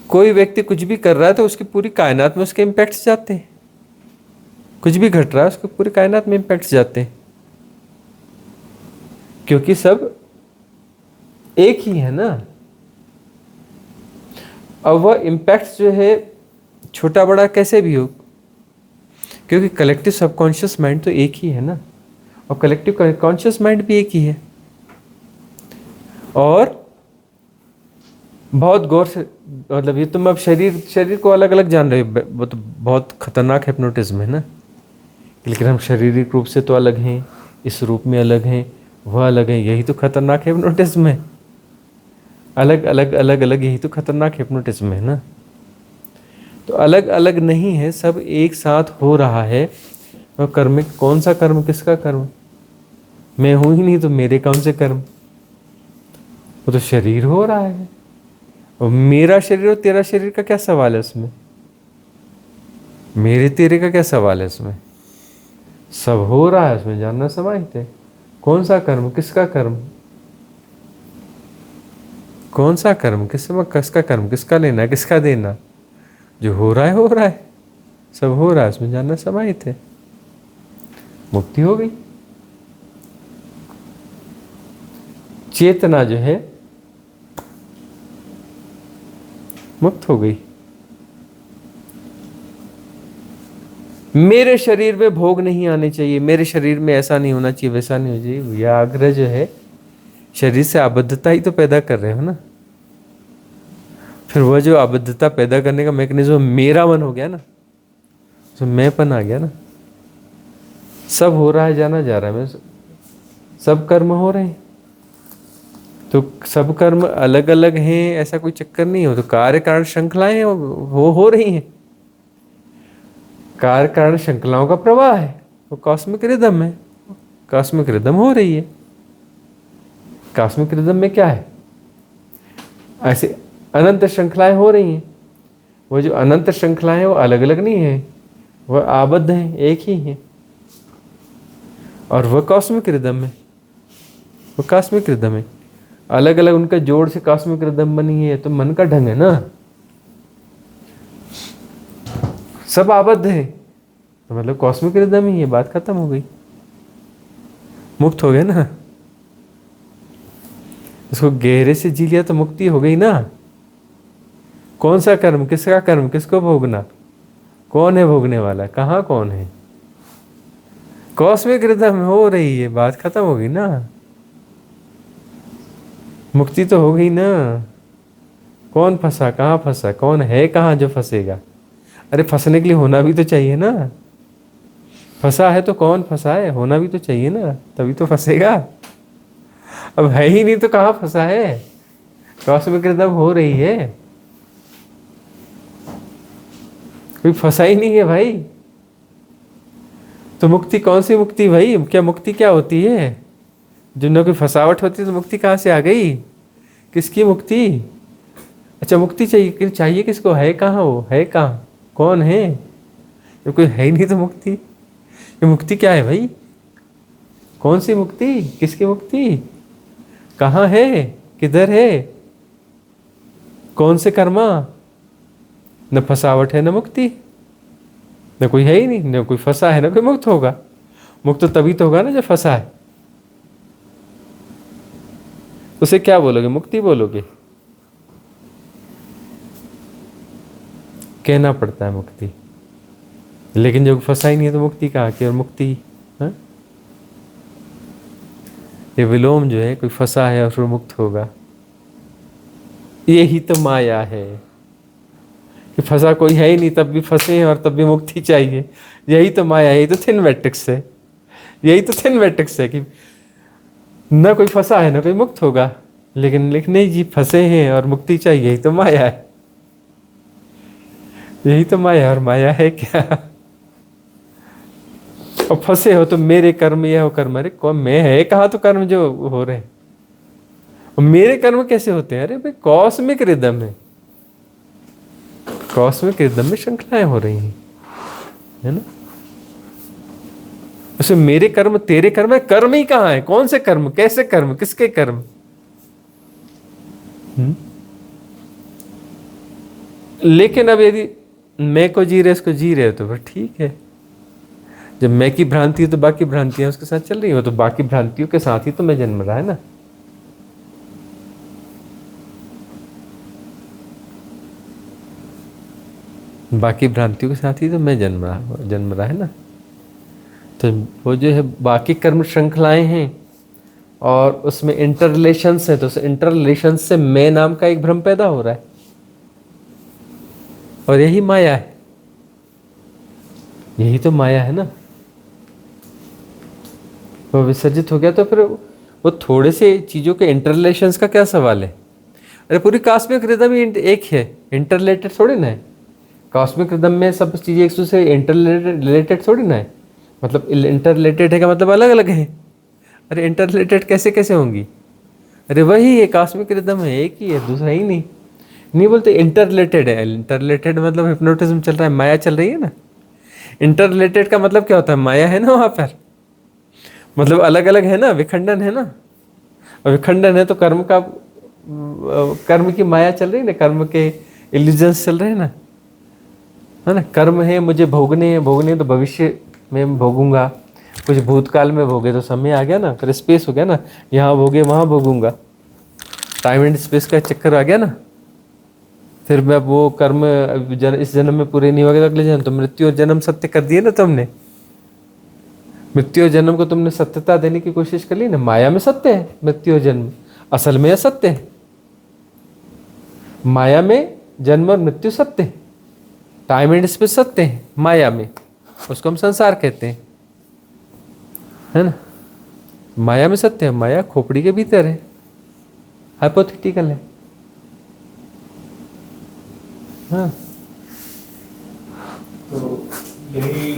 कोई व्यक्ति कुछ भी कर रहा है तो उसकी पूरी कायनात में उसके इम्पैक्ट्स जाते हैं, कुछ भी घट रहा है उसके पूरी कायनात में इम्पैक्ट्स जाते हैं, क्योंकि सब एक ही है ना। अब वह इम्पैक्ट्स जो है छोटा बड़ा कैसे भी हो, क्योंकि कलेक्टिव सबकॉन्शियस माइंड तो एक ही है ना, और कलेक्टिव कॉन्शियस माइंड भी एक ही है। और बहुत गौर से, मतलब ये तुम अब शरीर को अलग अलग जान रहे हो, वो तो बहुत खतरनाक हिप्नोटिज्म है ना। लेकिन हम शारीरिक रूप से तो अलग हैं, इस रूप में अलग हैं, वह अलग है, यही तो खतरनाक हिप्नोटिज्म है। अलग अलग अलग अलग, यही तो खतरनाक हिप्नोटिज्म है ना। तो अलग अलग नहीं है, सब एक साथ हो रहा है। और कर्म, कौन सा कर्म, किसका कर्म, मैं हूं ही नहीं तो मेरे कौन से कर्म, वो तो शरीर हो रहा है। और मेरा शरीर और तेरा शरीर का क्या सवाल है उसमें, मेरे तेरे का क्या सवाल है उसमें, सब हो रहा है, उसमें जानना समाहित है। कौन सा कर्म, किसका कर्म, कौन सा कर्म, किसका कर्म, किसका लेना, किसका देना, जो हो रहा है, सब हो रहा है, उसमें जानना समाहित है। मुक्ति हो गई। चेतना जो है मुक्त हो गई। मेरे शरीर में भोग नहीं आने चाहिए, मेरे शरीर में ऐसा नहीं होना चाहिए, वैसा नहीं होना चाहिए, यह आग्रह जो है शरीर से आबद्धता ही तो पैदा कर रहे हो ना। फिर वह जो आबद्धता पैदा करने का मैकेनिज्म मेरा मन हो गया ना, तो मैंपन आ गया ना। सब हो रहा है, जाना जा रहा है, मैं सब कर्म हो रहे हैं, तो सब कर्म अलग अलग हैं, ऐसा कोई चक्कर नहीं हो। तो कार्य कारण श्रृंखलाएं वो हो रही हैं, कार्य कारण श्रृंखलाओं का प्रवाह है, वो कॉस्मिक रिदम है, कॉस्मिक रिदम हो रही है। कॉस्मिक रिदम में क्या है, ऐसे अनंत श्रृंखलाएं हो रही हैं। वो जो अनंत श्रृंखलाएं वो अलग अलग नहीं है, वह आबद्ध हैं, एक ही हैं, और वह कॉस्मिक रिदम है, वो कॉस्मिक रिदम है। अलग अलग उनका जोड़ से कॉस्मिक रिदम बनी है, तो मन का ढंग है ना, सब आबद्ध है, तो मतलब कॉस्मिक रिदम ही है, बात खत्म हो गई, मुक्त हो गए ना। इसको गहरे से जी लिया तो मुक्ति हो गई ना। कौन सा कर्म, किसका कर्म, किसको भोगना, कौन है भोगने वाला, कहाँ कौन है, कॉस्मिक रिदम हो रही है, बात खत्म हो गई ना, मुक्ति तो हो गई ना। कौन फंसा, कहाँ फंसा, कौन है कहाँ जो फंसेगा, अरे फंसने के लिए होना भी तो चाहिए ना, फंसा है तो कौन फंसा है, होना भी तो चाहिए ना, तभी तो फंसेगा। अब है ही नहीं तो कहाँ फंसा है? कॉस्मिक रिदम हो रही है, कोई फंसा ही नहीं है भाई। तो मुक्ति कौन सी मुक्ति भाई? क्या मुक्ति क्या होती है? जिनमें कोई फंसावट होती है तो मुक्ति कहाँ से आ गई? किसकी मुक्ति? अच्छा मुक्ति चाहिए, चाहिए किसको? है कहाँ वो? है कहाँ? कौन है? जब कोई है ही नहीं तो मुक्ति, ये मुक्ति क्या है भाई? कौन सी मुक्ति? किसकी मुक्ति? कहाँ है? किधर है? कौन से कर्मा? न फंसावट है न मुक्ति, न कोई है ही नहीं, न कोई फंसा है न कोई मुक्त होगा। मुक्त तो तभी तो होगा ना जब फंसा है। उसे क्या बोलोगे? मुक्ति बोलोगे? कहना पड़ता है मुक्ति, लेकिन जब फंसा ही नहीं है तो मुक्ति कहाँ की? और मुक्ति हाँ? ये विलोम जो है, कोई फंसा है और फिर मुक्त होगा, यही तो माया है। कि फंसा कोई है ही नहीं तब भी फंसे हैं और तब भी मुक्ति चाहिए, यही तो माया है। यही तो थिन मैट्रिक्स है, यही तो थिन मैट्रिक्स है कि न कोई फंसा है न कोई मुक्त होगा, लेकिन नहीं जी फंसे हैं और मुक्ति चाहिए, यही तो माया है। यही तो माया, और माया है क्या? और फंसे हो तो मेरे कर्म यह हो कर्म, अरे कौन मैं है कहाँ? तो कर्म जो हो रहे हैं, और मेरे कर्म कैसे होते हैं? अरे भाई कॉस्मिक रिदम है, कॉस्मिक रिदम में श्रृंखलाएं हो रही हैं, है ना? उसे मेरे कर्म तेरे कर्म है, कर्म ही कहाँ है? कौन से कर्म? कैसे कर्म? किसके कर्म? लेकिन अब यदि मैं को जी रहे इसको जी रहे हो तो फिर ठीक है। जब मैं की भ्रांति है तो बाकी भ्रांतियां उसके साथ चल रही हो, तो बाकी भ्रांतियों के साथ ही तो मैं जन्म रहा है ना। बाकी भ्रांतियों के साथ ही तो मैं जन्म रहा है ना। तो वो जो है बाकी कर्म श्रृंखलाएं हैं और उसमें इंटर रिलेशंस है, तो उस इंटर रिलेशंस से मैं नाम का एक भ्रम पैदा हो रहा है, और यही माया है, यही तो माया है ना। वो विसर्जित हो गया तो फिर वो थोड़े से चीज़ों के इंटर रिलेशंस का क्या सवाल है? अरे पूरी कॉस्मिक रिदम ही एक है, इंटर रिलेटेड थोड़ी ना है। कॉस्मिक रिदम में सब चीज़ें एक दूसरे से इंटर रिलेटेड थोड़ी ना है। मतलब इंटर रिलेटेड है का मतलब अलग अलग है। अरे इंटर रिलेटेड कैसे कैसे होंगी? अरे वही है, कॉस्मिक रिदम है, एक ही है, दूसरा ही नहीं बोलते इंटर रिलेटेड है। इंटर रिलेटेड मतलब हिप्नोटिज्म चल रहा है, माया चल रही है ना। इंटर रिलेटेड का मतलब क्या होता है? माया है ना वहाँ पर, मतलब अलग अलग है ना, विखंडन है ना। और विखंडन है तो कर्म का, कर्म की माया चल रही है ना, कर्म के इल्यूजन्स चल रहे हैं ना, है ना। कर्म है मुझे भोगने तो भविष्य में भोगूंगा, कुछ भूतकाल में भोगे तो समय आ गया ना, फिर स्पेस हो गया ना, यहाँ भोगे वहाँ भोगूंगा, टाइम एंड स्पेस का चक्कर आ गया ना। फिर मैं वो कर्म इस जन्म में पूरे नहीं होगा तो अगले जन्म, तो मृत्यु और जन्म सत्य कर दिए ना तुमने। मृत्यु और जन्म को तुमने सत्यता देने की कोशिश कर ली ना। माया में सत्य है मृत्यु और जन्म, असल में असत्य है। माया में जन्म और मृत्यु सत्य है, टाइम एंड स्पेस सत्य है माया में, उसको हम संसार कहते हैं, है ना। माया में सत्य है, माया खोपड़ी के भीतर है, हाइपोथेटिकल है। हाँ, तो यही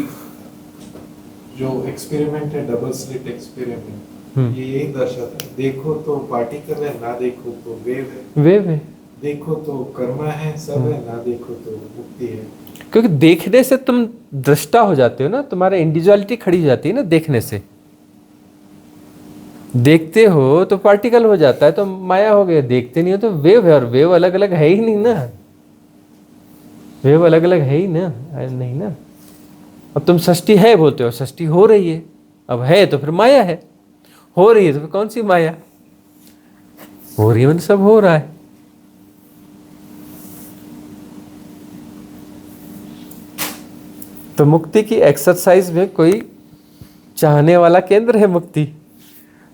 जो एक्सपेरिमेंट है, डबल स्लिट एक्सपेरिमेंट, ये यही दर्शाता है। देखो तो पार्टिकल है, ना देखो तो वेव है। वेव है। देखो तो कर्मा है, सब है, ना देखो तो मुक्ति है। क्योंकि देखने से तुम दृष्टा हो जाते हो ना, तुम्हारा इंडिविजुअलिटी खड़ी हो जाती है ना देखने से। देखते हो तो पार्टिकल हो जाता है तो माया हो गया, देखते नहीं हो तो वेव है, और वेव अलग अलग है ही नहीं ना, वेव अलग अलग है ही ना, नहीं ना। अब तुम सृष्टि है बोलते हो, सृष्टि हो रही है, अब है तो फिर माया है, हो रही है तो फिर कौन सी माया? हो रही है मतलब सब हो रहा है। तो मुक्ति की एक्सरसाइज में कोई चाहने वाला केंद्र है मुक्ति,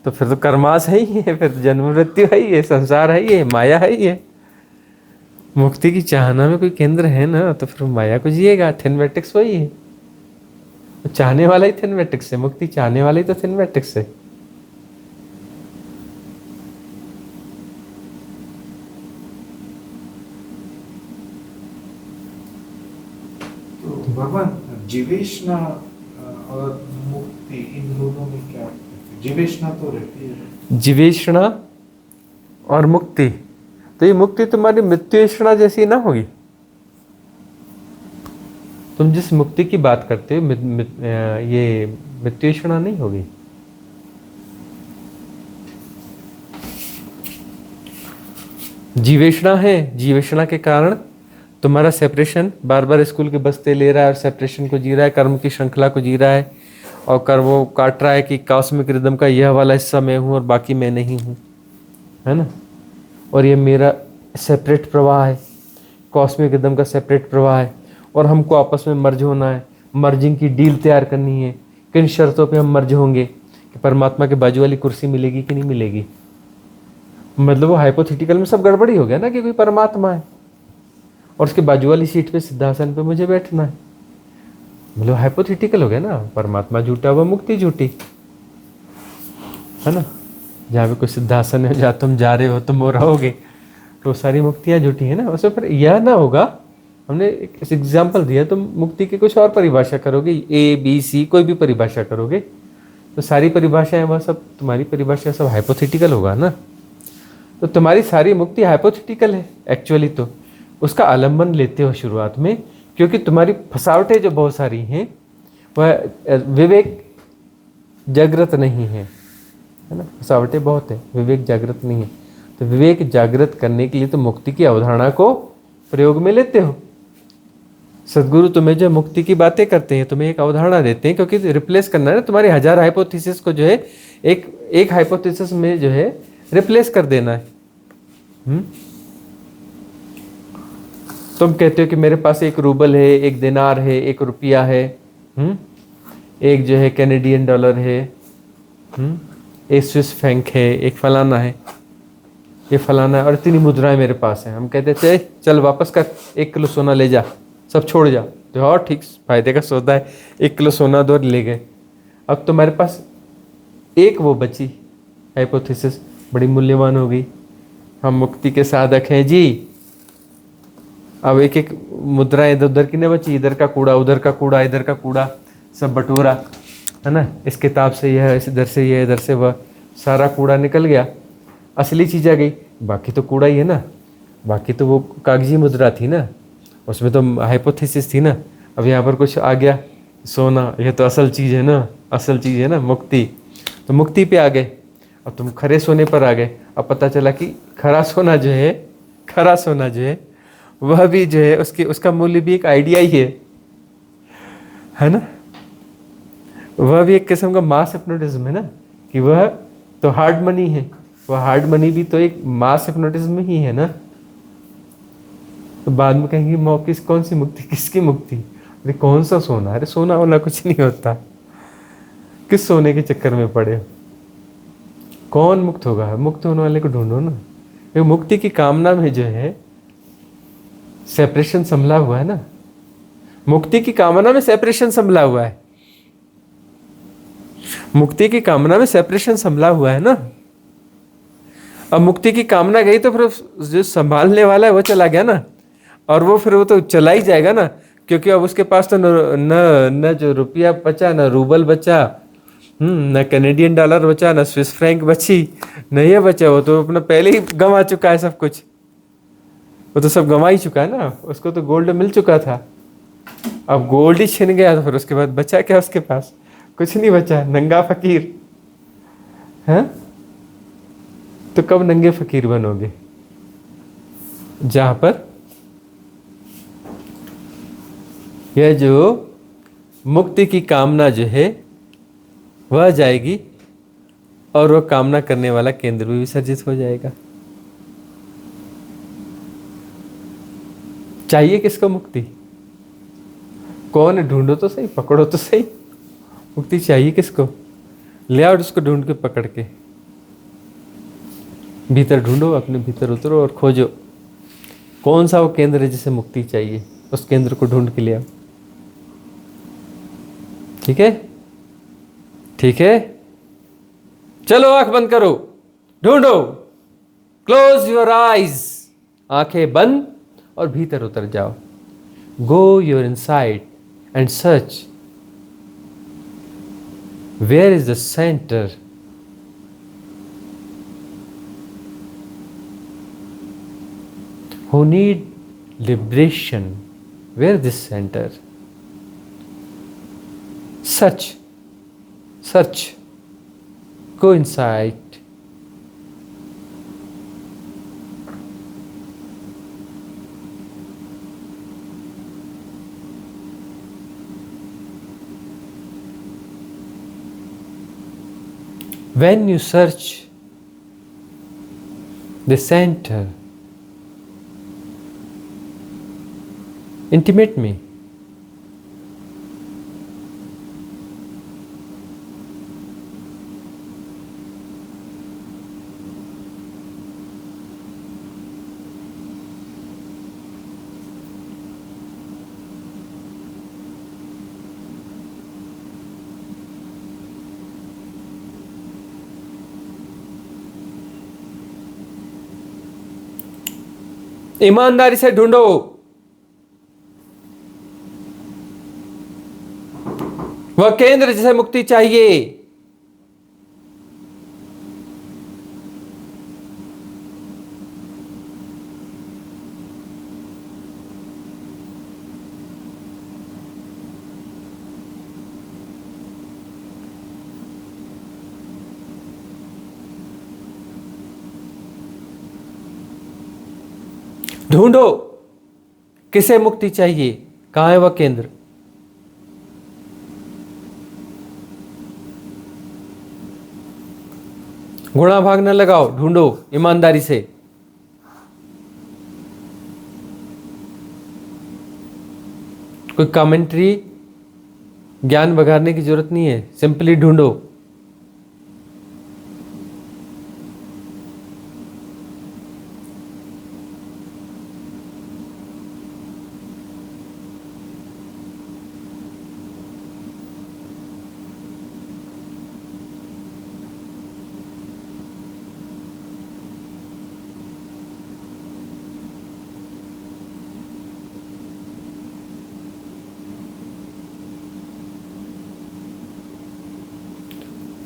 तो फिर तो कर्मास है ही है, फिर जन्म मृत्यु है ही है, संसार है ही है, माया है ही है। मुक्ति की चाहना में कोई केंद्र है ना, तो फिर माया को जिएगा। थिन मैट्रिक्स वही है, चाहने वाला ही थिन मैट्रिक्स है, मुक्ति चाहने वाला ही तो थिन मैट्रिक्स है। भगवान जीवेशना और मुक्ति इन दोनों में क्या? जीवेशना तो रहती है। जीवेषणा और मुक्ति, तो ये मुक्ति तुम्हारी मृत्युषणा जैसी ना होगी। तुम जिस मुक्ति की बात करते हो ये मृत्युषणा नहीं होगी। जीवेषणा है, जीवेषणा के कारण तुम्हारा सेपरेशन बार बार स्कूल के बस्ते ले रहा है और सेपरेशन को जी रहा है, कर्म की श्रृंखला को जी रहा है और कर्मों काट रहा है कि कॉस्मिक रिदम का यह वाला हिस्सा मैं हूँ और बाकी मैं नहीं हूँ, है ना। और ये मेरा सेपरेट प्रवाह है, कॉस्मिक रिदम का सेपरेट प्रवाह है और हमको आपस में मर्ज होना है। मर्जिंग की डील तैयार करनी है, किन शर्तों पे हम मर्ज होंगे, कि परमात्मा के बाजू वाली कुर्सी मिलेगी कि नहीं मिलेगी। मतलब वो हाइपोथेटिकल में सब गड़बड़ी हो गया ना, कि कोई परमात्मा है और उसके बाजू वाली सीट पे सिद्धासन पे मुझे बैठना है। मतलब हाइपोथेटिकल हो गया ना, परमात्मा झूठा हुआ, मुक्ति झूठी, है ना। जहाँ पे कोई सिद्धासन है, जहाँ तुम जा रहे हो तुम वो रहोगे, तो सारी मुक्तियाँ झूठी है ना। उसमें फिर यह ना होगा, हमने एक एग्जाम्पल दिया, तुम मुक्ति की कुछ और परिभाषा करोगे, ए बी सी कोई भी परिभाषा करोगे, तो सारी परिभाषाएं वह सब तुम्हारी परिभाषा सब हाइपोथेटिकल होगा ना। तो तुम्हारी सारी मुक्ति हाइपोथेटिकल है एक्चुअली। तो उसका आलम्बन लेते हो शुरुआत में, क्योंकि तुम्हारी फसावटें जो बहुत सारी हैं वह विवेक जागृत नहीं है ना। फसावटें बहुत है, विवेक जागृत नहीं है। तो विवेक जागृत करने के लिए तो मुक्ति की अवधारणा को प्रयोग में लेते हो। सदगुरु तुम्हें जो मुक्ति की बातें करते हैं, तुम्हें एक अवधारणा देते हैं, क्योंकि रिप्लेस करना है ना तुम्हारी 1000 हाइपोथेसिस को, जो है एक हाइपोथेसिस में जो है रिप्लेस कर देना है। तुम कहते हो कि मेरे पास एक रूबल है, एक दिनार है, एक रुपया है, एक जो है कैनेडियन डॉलर है, एक स्विस फ्रैंक है, एक फलाना है, ये फलाना है, और इतनी मुद्राएं मेरे पास हैं। हम कहते थे चल वापस कर, 1 किलो सोना ले जा, सब छोड़ जा। तो और ठीक, फायदे का सौदा है, 1 किलो सोना दो, ले गए। अब तुम्हारे पास एक वो बची हाइपोथेसिस, बड़ी मूल्यवान हो गई। हम मुक्ति के साधक हैं जी। अब एक एक मुद्रा इधर उधर की नहीं बची, इधर का कूड़ा, उधर का कूड़ा, इधर का कूड़ा, सब बटोरा, है ना। इस किताब से यह, इस इधर से यह, इधर से वह, सारा कूड़ा निकल गया, असली चीज़ आ गई। बाकी तो कूड़ा ही है ना, बाकी तो वो कागजी मुद्रा थी ना, उसमें तो हाइपोथेसिस थी ना। अब यहाँ पर कुछ आ गया, सोना, यह तो असल चीज़ है ना, असल चीज़ है ना मुक्ति। तो मुक्ति पे आ गए, अब तुम खरे सोने पर आ गए। अब पता चला कि खरा सोना जो है वह भी जो है उसका मूल्य भी एक आइडिया ही है ना। वह भी एक किस्म का मास हिप्नोटिज्म है ना, कि वह तो हार्ड मनी है, वह हार्ड मनी भी तो एक मास हिप्नोटिज्म ही है ना। तो बाद में कहेंगे कौन सी मुक्ति, किसकी मुक्ति, अरे कौन सा सोना, अरे सोना होना कुछ नहीं होता, किस सोने के चक्कर में पड़े। कौन मुक्त होगा, मुक्त होने वाले को ढूंढो ना। ये मुक्ति की कामना में जो है सेपरेशन संभला हुआ है ना, मुक्ति की कामना में सेपरेशन संभला हुआ है, मुक्ति की कामना में सेपरेशन संभला हुआ है ना। अब मुक्ति की कामना गई तो फिर जो संभालने वाला है वो चला गया ना, और वो फिर वो तो चला ही जाएगा ना, क्योंकि अब उसके पास तो न जो रुपया बचा, न रूबल बचा, न कैनेडियन डॉलर बचा, न स्विस फ्रैंक बची, न ये बचा। वो तो अपना पहले ही गंवा चुका है सब कुछ, वो तो सब गंवा ही चुका है ना। उसको तो गोल्ड मिल चुका था, अब गोल्ड ही छिन गया, तो फिर उसके बाद बचा क्या उसके पास, कुछ नहीं बचा, नंगा फकीर है। तो कब नंगे फकीर बनोगे, जहां पर यह जो मुक्ति की कामना जो है वह जाएगी और वह कामना करने वाला केंद्र भी विसर्जित हो जाएगा। चाहिए किसको मुक्ति, कौन है, ढूंढो तो सही, पकड़ो तो सही, मुक्ति चाहिए किसको, ले आओ उसको ढूंढ के पकड़ के, भीतर ढूंढो, अपने भीतर उतरो और खोजो कौन सा वो केंद्र है जिसे मुक्ति चाहिए, उस केंद्र को ढूंढ के ले आओ। ठीक है, ठीक है, चलो आंख बंद करो, ढूंढो, क्लोज योर आईज, आंखें बंद और भीतर उतर जाओ। Go your inside and search where is the center who need liberation. Where this center? Search, go inside. When you search the center, intimate me. ईमानदारी से ढूंढो। वह केंद्र जिसे मुक्ति चाहिए। ढूंढो किसे मुक्ति चाहिए, कहां है वह केंद्र। गुणा भाग न लगाओ, ढूंढो ईमानदारी से। कोई कमेंट्री ज्ञान बघारने की जरूरत नहीं है, सिंपली ढूंढो।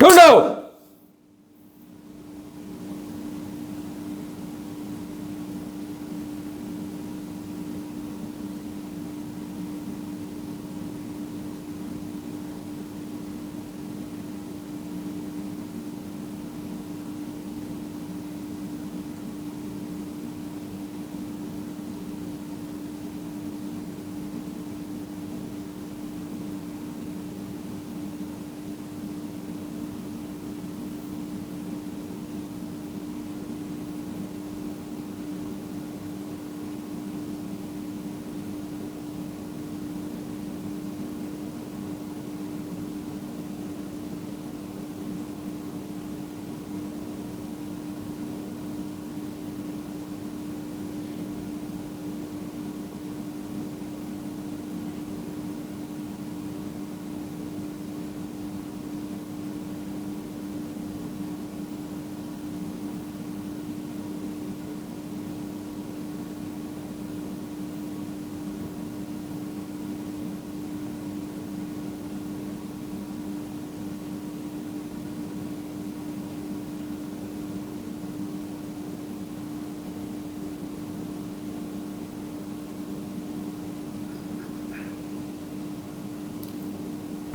ढूंढो।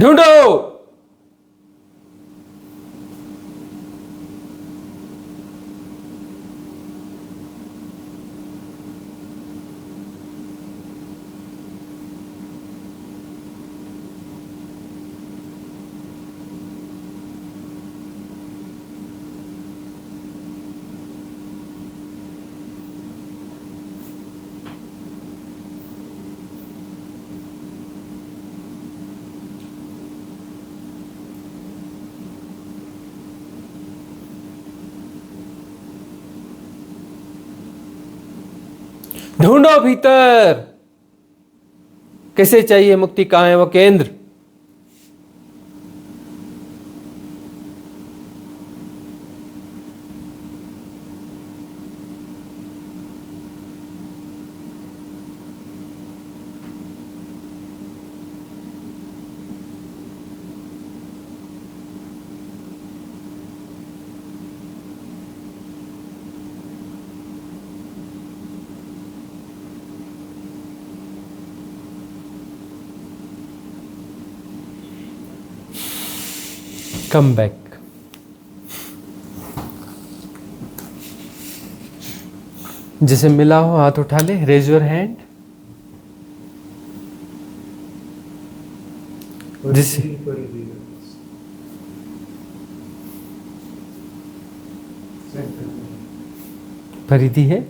ढूंढो। ढूंढो भीतर किसे चाहिए मुक्ति, कहां है वो केंद्र। Come back. जिसे मिला हो हाथ उठा ले, रेज योर हैंड। जिसे परिधि है?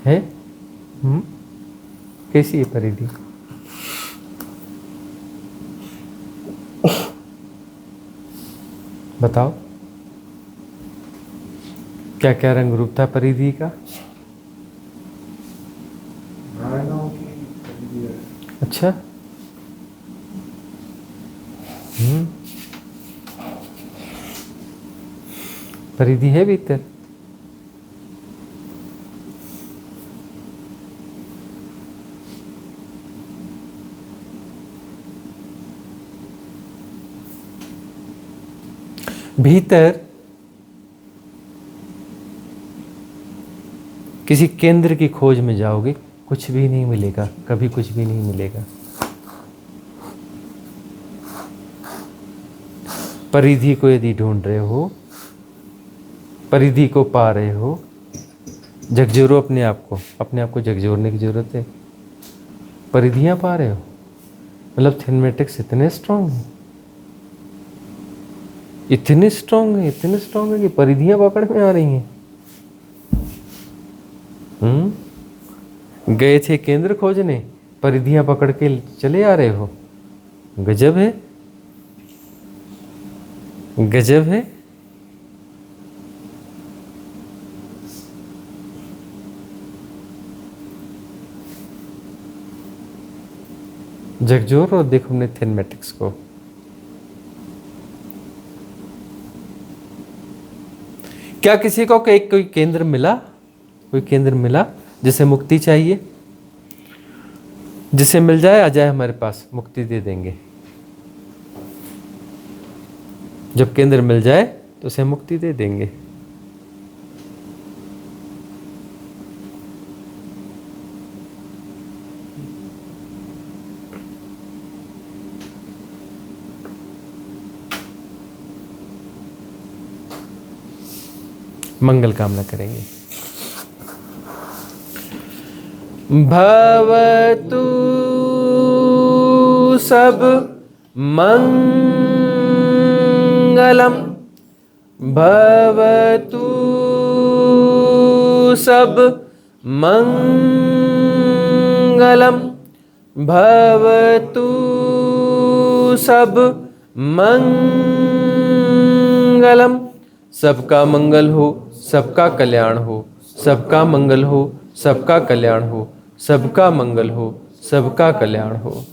है? कैसी है परिधि? बताओ, क्या क्या रंग रूप था परिधि का? अच्छा। परिधि है भीतर? भीतर किसी केंद्र की खोज में जाओगे, कुछ भी नहीं मिलेगा, कभी कुछ भी नहीं मिलेगा। परिधि को यदि ढूंढ रहे हो, परिधि को पा रहे हो, झकझोरो अपने आप को झकझोरने की जरूरत है। परिधियां पा रहे हो मतलब थेमेटिक्स इतने स्ट्रांग है, इतने स्ट्रांग है कि परिधियां पकड़ में आ रही हैं। गए थे केंद्र खोजने, परिधियां पकड़ के चले आ रहे हो। गजब है, गजब है। झकझोर और देखो अपने थेमेटिक्स को। क्या किसी को कोई केंद्र मिला? कोई केंद्र मिला जिसे मुक्ति चाहिए? जिसे मिल जाए आ जाए हमारे पास, मुक्ति दे देंगे। जब केंद्र मिल जाए तो उसे मुक्ति दे देंगे। मंगल कामना करेंगे। भवतु सब मंगलम, भवतु सब मंगलम, भवतु सब मंगलम। सबका मंगल हो, सबका कल्याण हो, सबका मंगल हो, सबका कल्याण हो, सबका मंगल हो, सबका कल्याण हो।